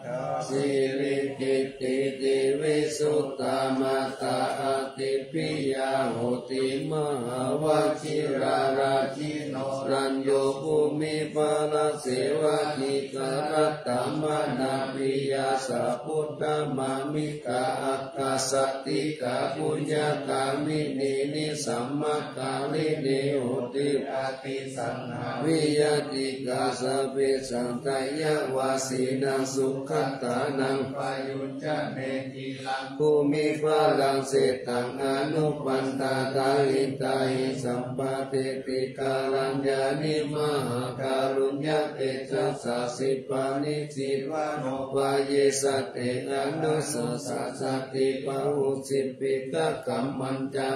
ทาสิริกิตติติวิสุตตามาตาอาติปิยาโหติมหาวชิราราชิโนรัญโยภูมิปาลเสวะกิกรัตตมานาปิยาสัพพุทธมามิกาอักขสติกาปุญญากามินีนิสัมมาคาลินิโหติอาติสังหาวิยติกาสเปสังตายาวาสีนังสุขัตตานังปายุจจะเนติลังภูมิภาลังเสตังอนุปันตาตาหิตาหิสัมปะเทติกาลัญญานิมหาการุญญาเตจัสสะสิปานิสิวะโนวาเยสเตอนุสสะสติปะหุสิปิกะกัมมัญจา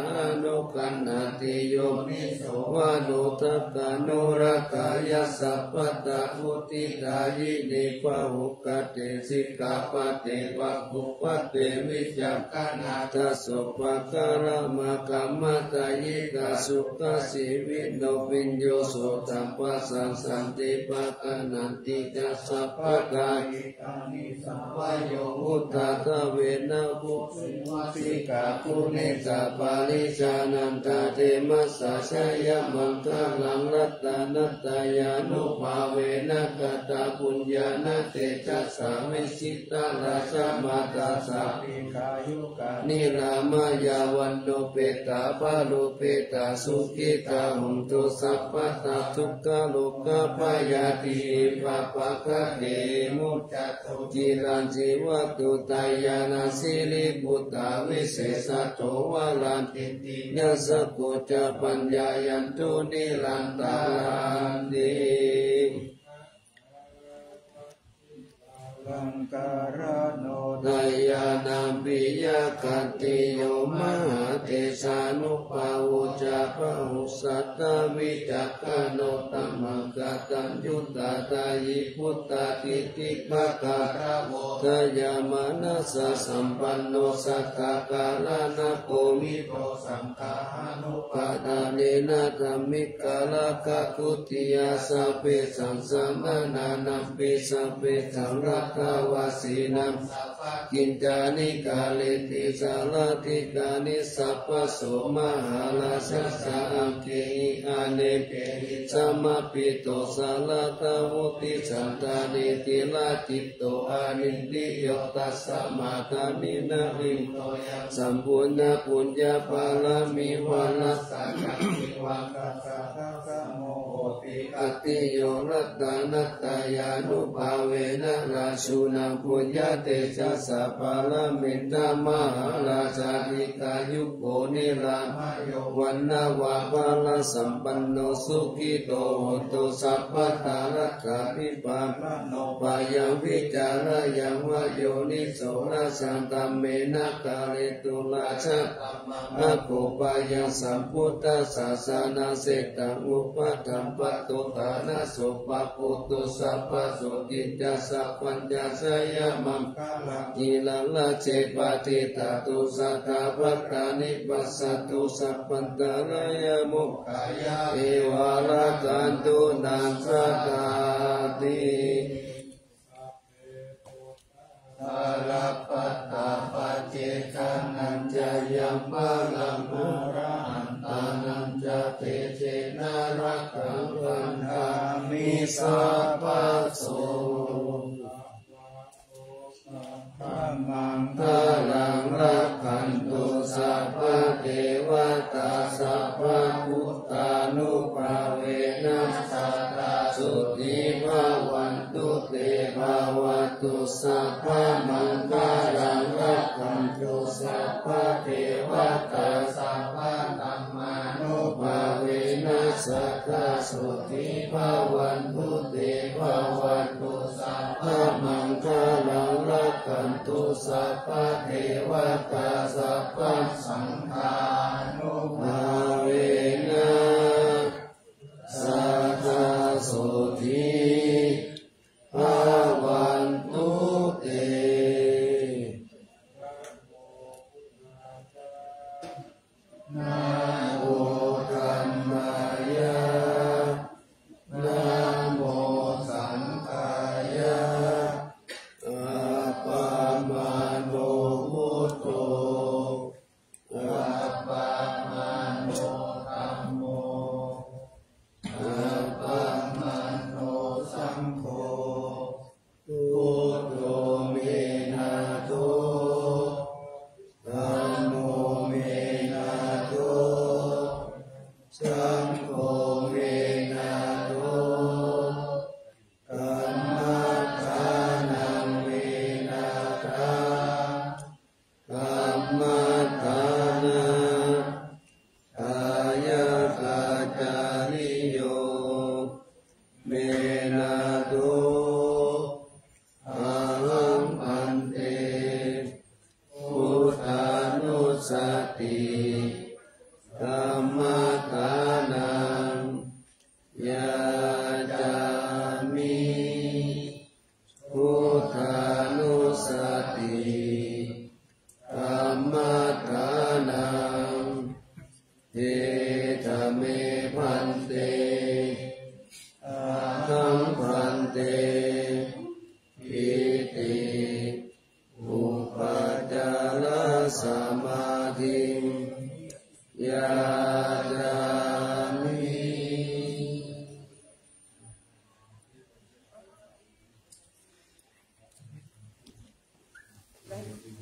นุกันนาติโยนิโสวะโนทักกะโนรักายัสสะปัตตะมุติตายิเนปะหุกะเตสิกาปะเตวะภุปะเตวิจักขานาทัสสะปะการะมะกัมมะตายิกาสุขสิวิโนวิญโยโสตัมปัสสังสันติปะกะนันติจัสสะปะกายิกานิสัมวโยอุตตะทะเวนะภุสิวะสิกาภูเนสะปาลิชานันตาเตมัสสะชยมังคะลังรัตตานัตตายานุภาเวนะกตาปุญญาณเตจัสสะเมสิตาราชมาตาสาปิกายุกานิรามายาวันโนเปตาปาโลเปตาสุขิตาหุนตุสัพพะตาทุกขโลกะปายาติปะปะคะเตมุจจตุจิรันจิวัตุตายานาสิริบุตตาวิเศษโตวะลันติติยัสสะกุจปัญญายันตุนิรันตารันติลังการโนทายานาปิยคัตติโยมหาเทสานุภาวุจาภะหุสัตตวิจักขโนตัมมังกตัญญุตตายิพุตตาติติภะการะโวทายามานัสสะสัมปันโนสักขะกาลานะโกมิโตสังฆานุปาทาเนนะธัมมิกาลคะคุติยาสัพเพสังสมานานัมปิสัพเพสังรัตถวาสีนังกินจานิกาเลติสาลติกานิสัพพโสมหาลาสัสสะอังเกหิอาเนเปหิสัมมาปิโตสาลตามุติสันตาเนติลาจิตโตอานินติโยตัสสะมาตามินะริโตยัสัมปุณณปุญญาภาลามิวานัสสะกังวิวังกัสสะทะกะโมโหติอติโยรัตตานัตตายานุภาเวนะราชูนังปุญญาเตจัสสะภาลามินตามหาราชาภิกายุโกนิรามโยวันนาวาภาลสัมปันโนสุขิโตโหตุสัพพะทารักขาภิปาโนปายังวิจารยังวโยนิโสราชันตัมเมนะกาเลตุลาชะอะโกปายังสัมพุทธัสสะสานาเสตังอุปถัมปะตุตานะสุปะปุตุสัพพะสุกิจจัสสะปัญญาสยามังกิลังละเจปะติตาตุสัทธาปัตตานิปัสสตุสัพพันตรายมุขายาเอวาระกันตุนังสัตตาติอารัปปตตาปัจเจกานัญจยังบาลังมุระหันตานัญจเตเจนะรักขังปัญหามิสัพพโสมังคลังรักขันตุสัพพะเทวตาสัพพะพุทธานุภาเวนัสสะตาสุติภาวันตุเตภาวตุสัพพะมังคลังรักขันตุสัพพะเทวตาสัพพะธัมมานุภาเวนัสสะตาสุติภาวันตุเตภาวตุสัพพะมังคลังรักขันตุสัพพะเทวตาสัพพะสังฆานุภาเวนะสัทธาสุทิภาวันตุเตนะโมธัมมายะนะโมสังฆายะอะ อ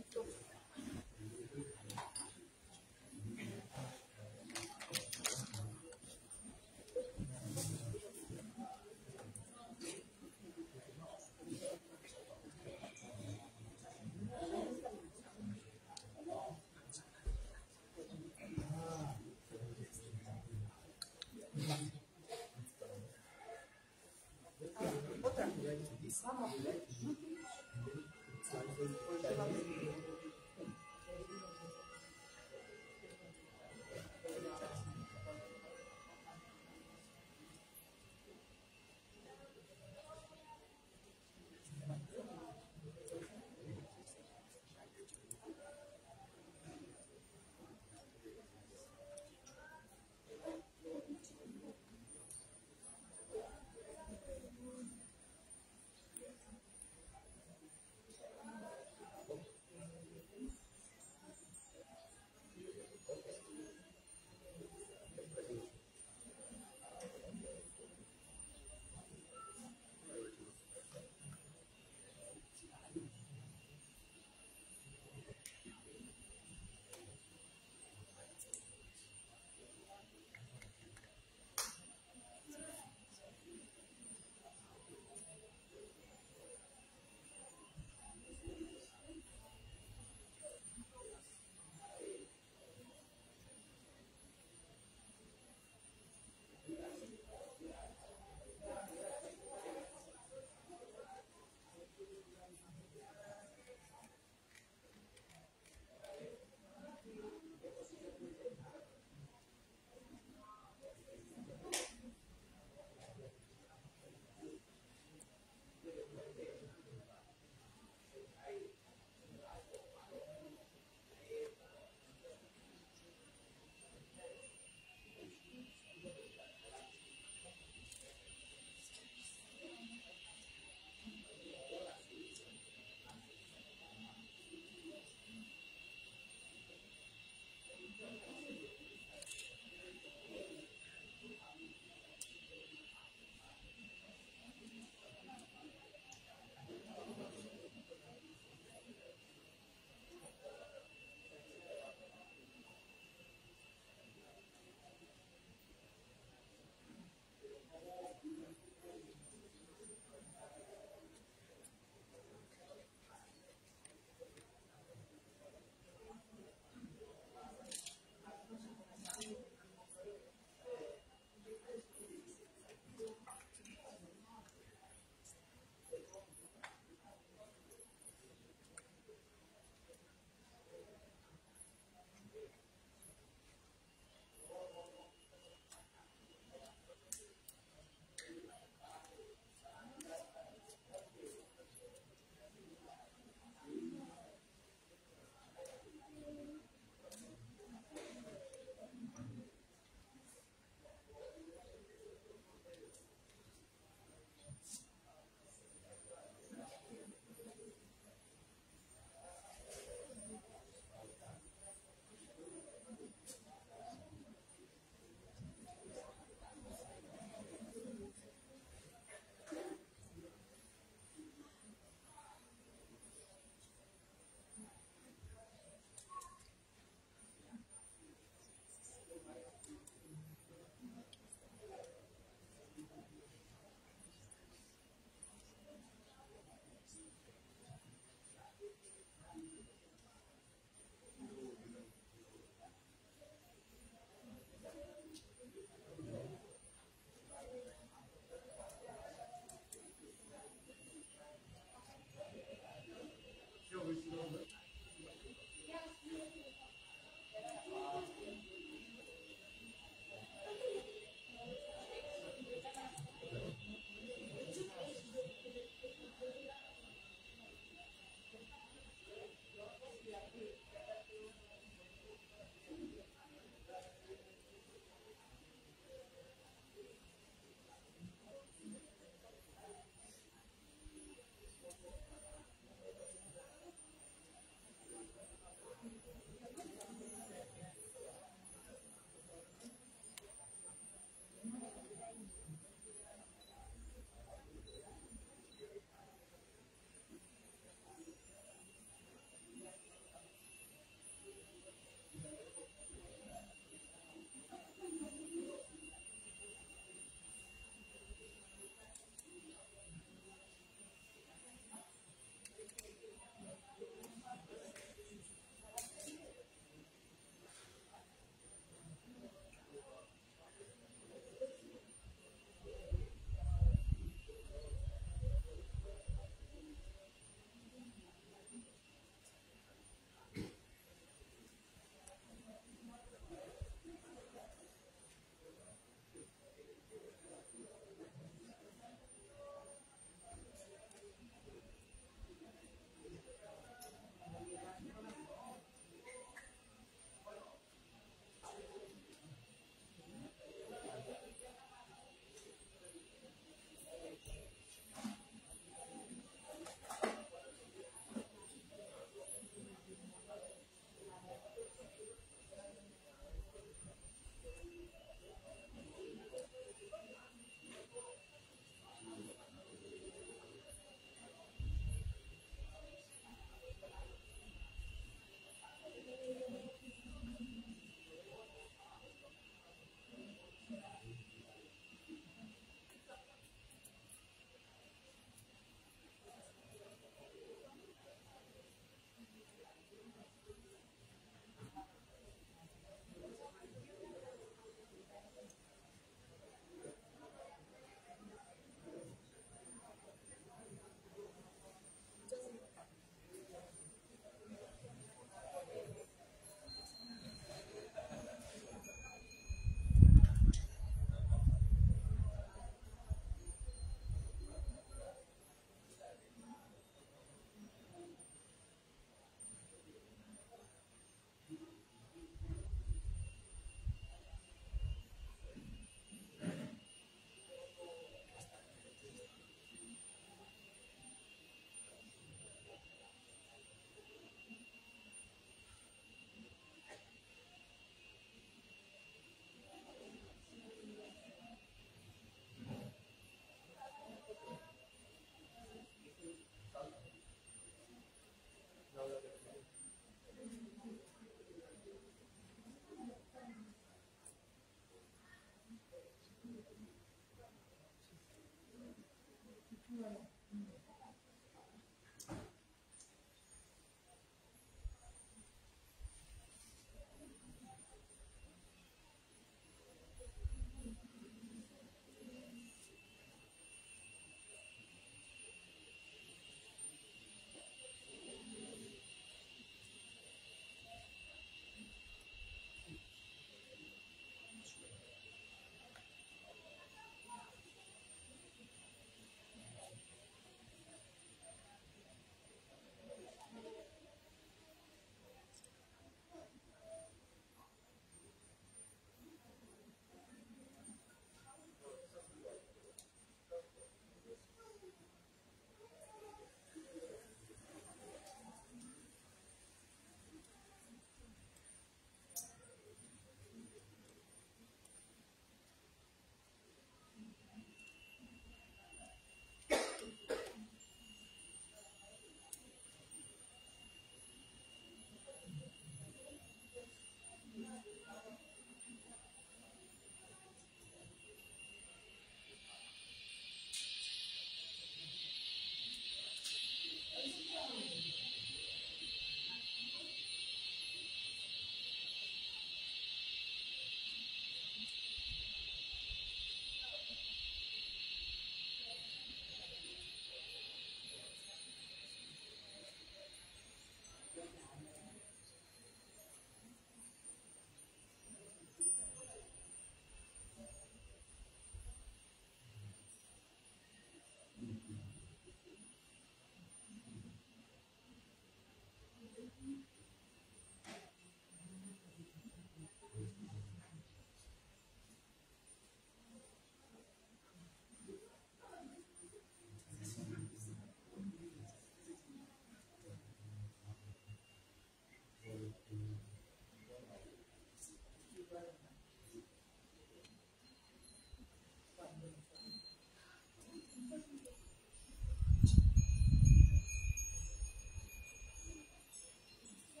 อ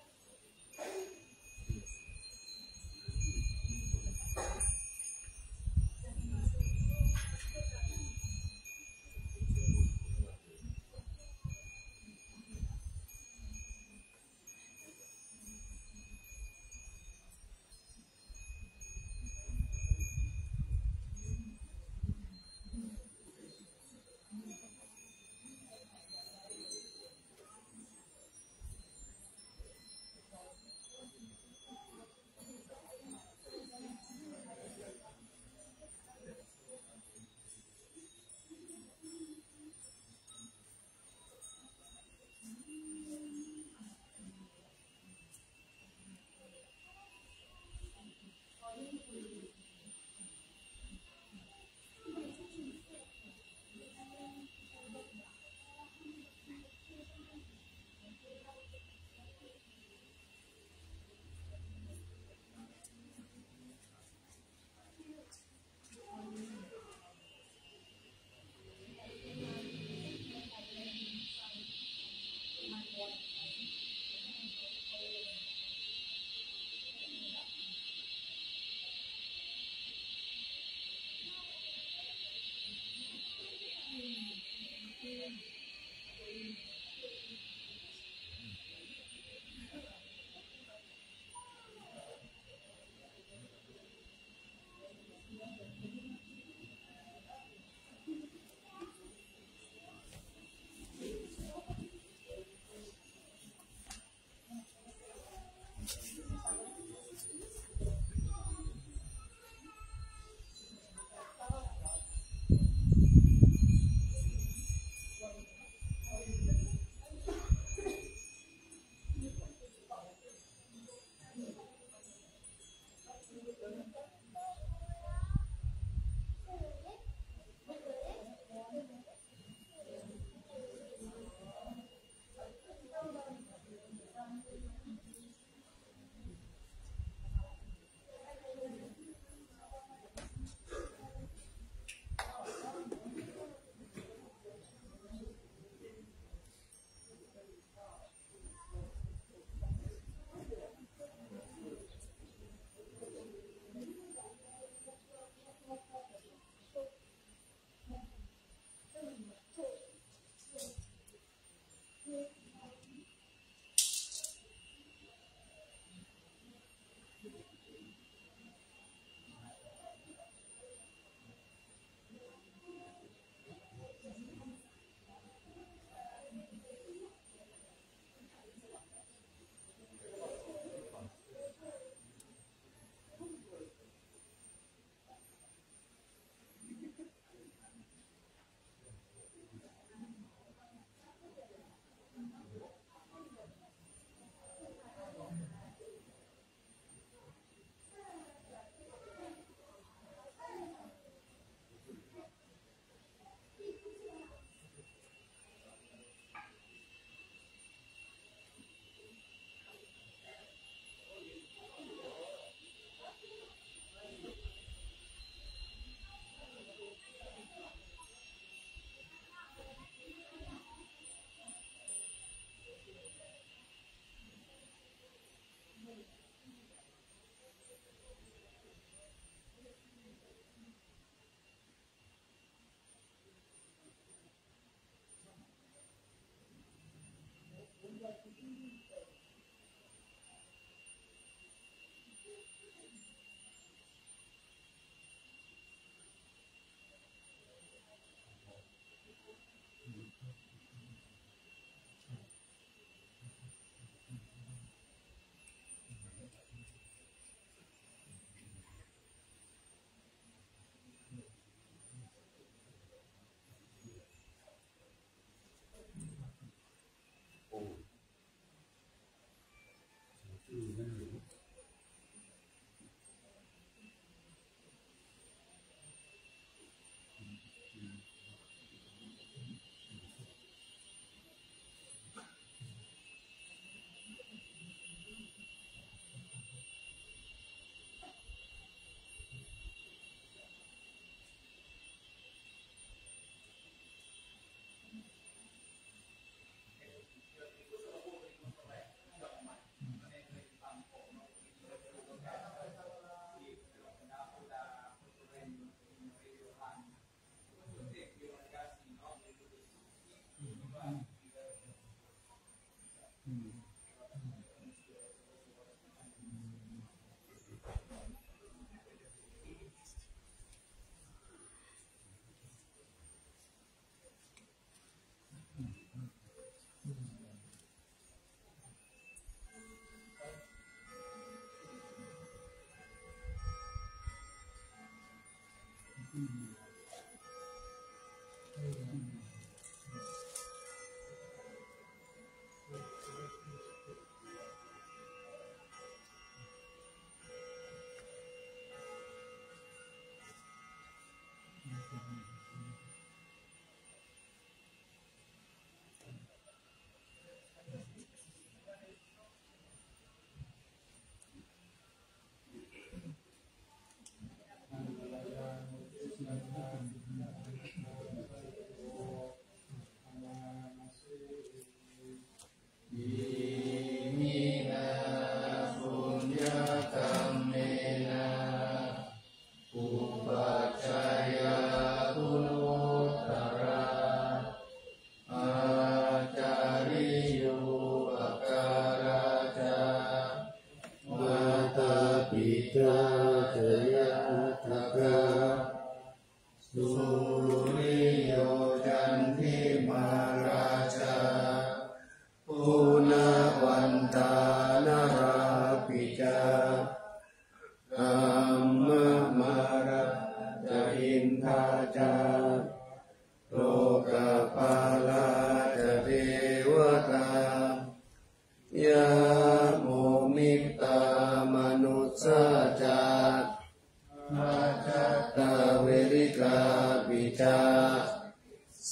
Mangalayang Krishna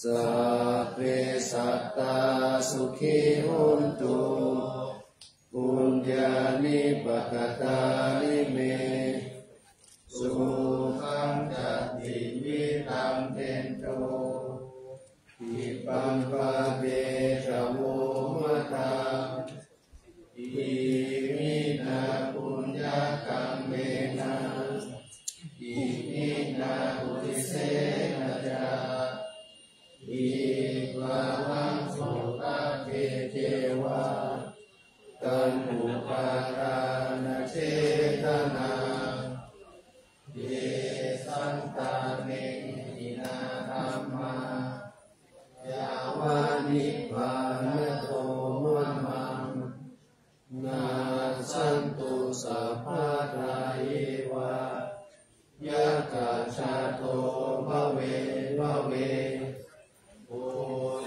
สัพเพสัตตาสุขีโหนตุปุญญานิปกตานิเมสุขังจัตติวิตังเทนโตอิปังปะเปชะโมมะตังอิมินาปุญญากัมเมนะอิมินาอุติเสนะจาอิวะหังสุตะเกเจวะตันอุปาทานเชตนาเยสันตาเนหินาธัมมายาวานิพพานโตมัมมังนาสันตุสัพพะทาเยวะยะกาชาโตภเวโอ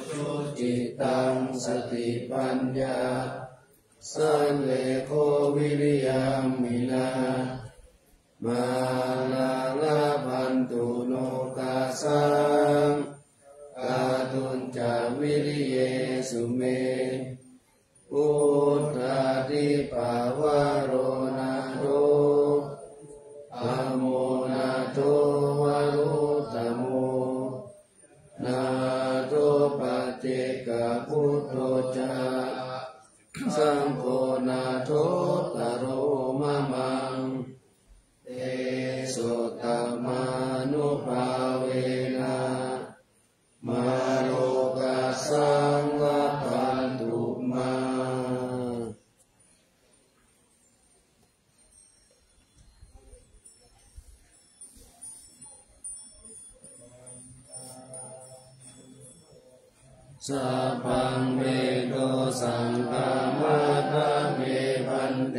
ชุจิตังสติปัญญาสันเลโควิริยามินามาลาลาพันตุโนกาสังกาตุนจาวิริเยสุเมพุทธาทิปาวโรนาโตธัมโมนาโตวรุตโมนาโตปัจเจกพุทโธจาสังโฆนาโทตโรมะมังเตสุตมานุภาเวนะมาโรกัสสังวะปันตุมาสัพพังเมโตสังฆามาทาเมพันเต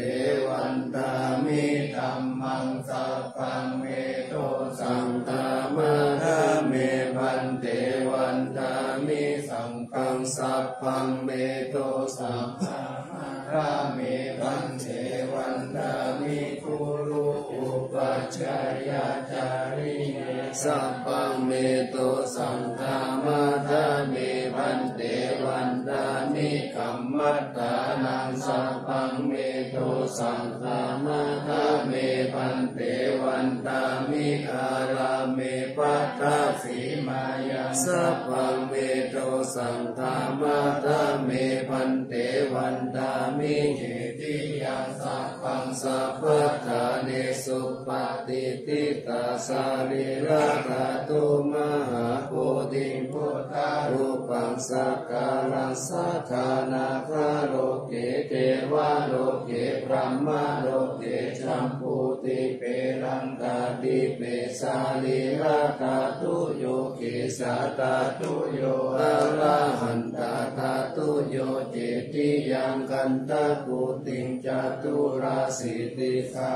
วันตามิธัมมังสัพพังเมโตสังฆามาทาเมพันเตวันตามิสังฆังสัพพังเมโตสังฆามาทาเมพันเตวันตามิคุรุอุปัชฌายาจาริเยสัพพังเมโตสังฆามาทาเมพันเตวันตามิกัมมัตตานังสัพพังเมโตสังฆามาทาเมพันเตวันตามิอาราเมปัตตาสีมายังสัพพังเมโตสังฆามาทาเมพันเตวันตามิเจติยังสัพพังสัพพะทาเนสุปฏิทิตาสาลิราคาตุมหาโพธิพุทธารูปังสักการังสัทธานาคาโลเกเทวะโลเกพรหมโลเกชัมพูติเปรังกาติเปสาลิราคาตุโยเกสาตาตุโยอะระหันตาตาตุโยเจติยังกันตะกุติงจตุราสิติสา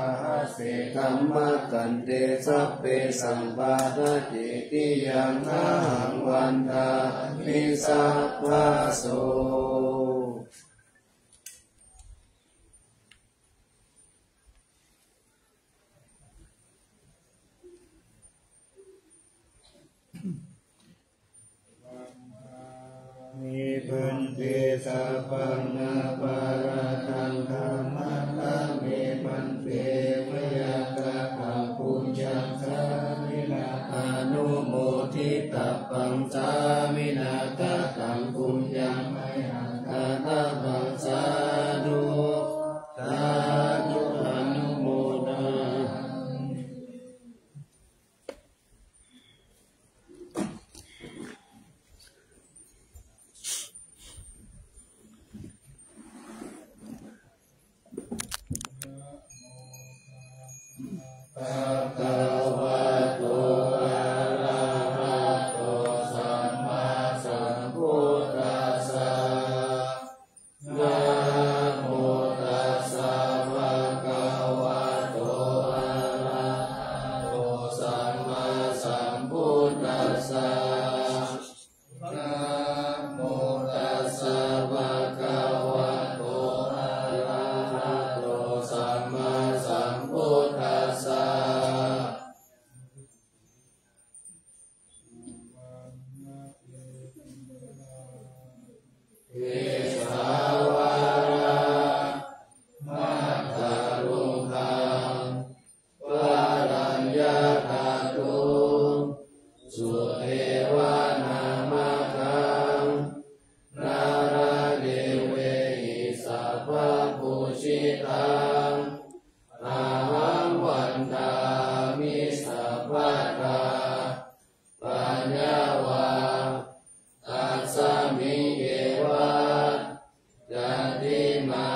เสธัมมะกันเตสัพเพสัมปาทะเจติยังอาหังวันทามิสัพพะโสมิพันเตสัพพังนาปาราทังธรรมะทะเมพันเตมยากะขังปุญญังสามินาอนุโมทิตาปังสามินาคะขังปุญญังไมหังคาตาปังสาธุสาธุอนุโมทนา อิสาวาระมัทธลุงคังวารัญญาตาตุสุเทวานามะคังนาราเดเวหิสัพพะปุชิตังอาหังวันตามิสัพพะทาปัญญาวาตัสสะมิเยวะยันติมา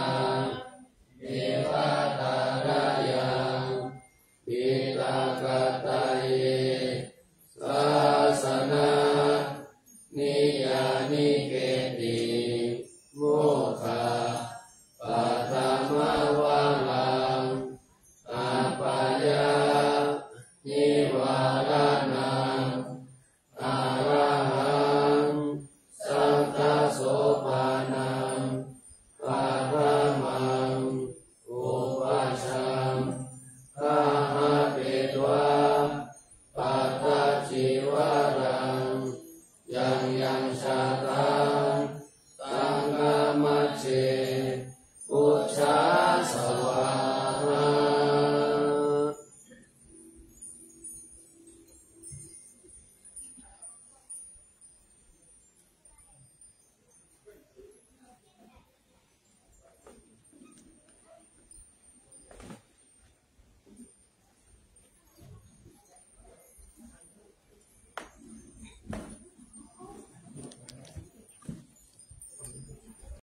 เอวะตาระยังปิตากตาเยศาสนานิยานิเกติโมฆะปัตตมะวะลังอาปัญญานิวารานังอาระหังสัมตโสภานังปัฏฐามังอุปัชฌังคาหะเปตวะปัตตชีวรังยังชาตัง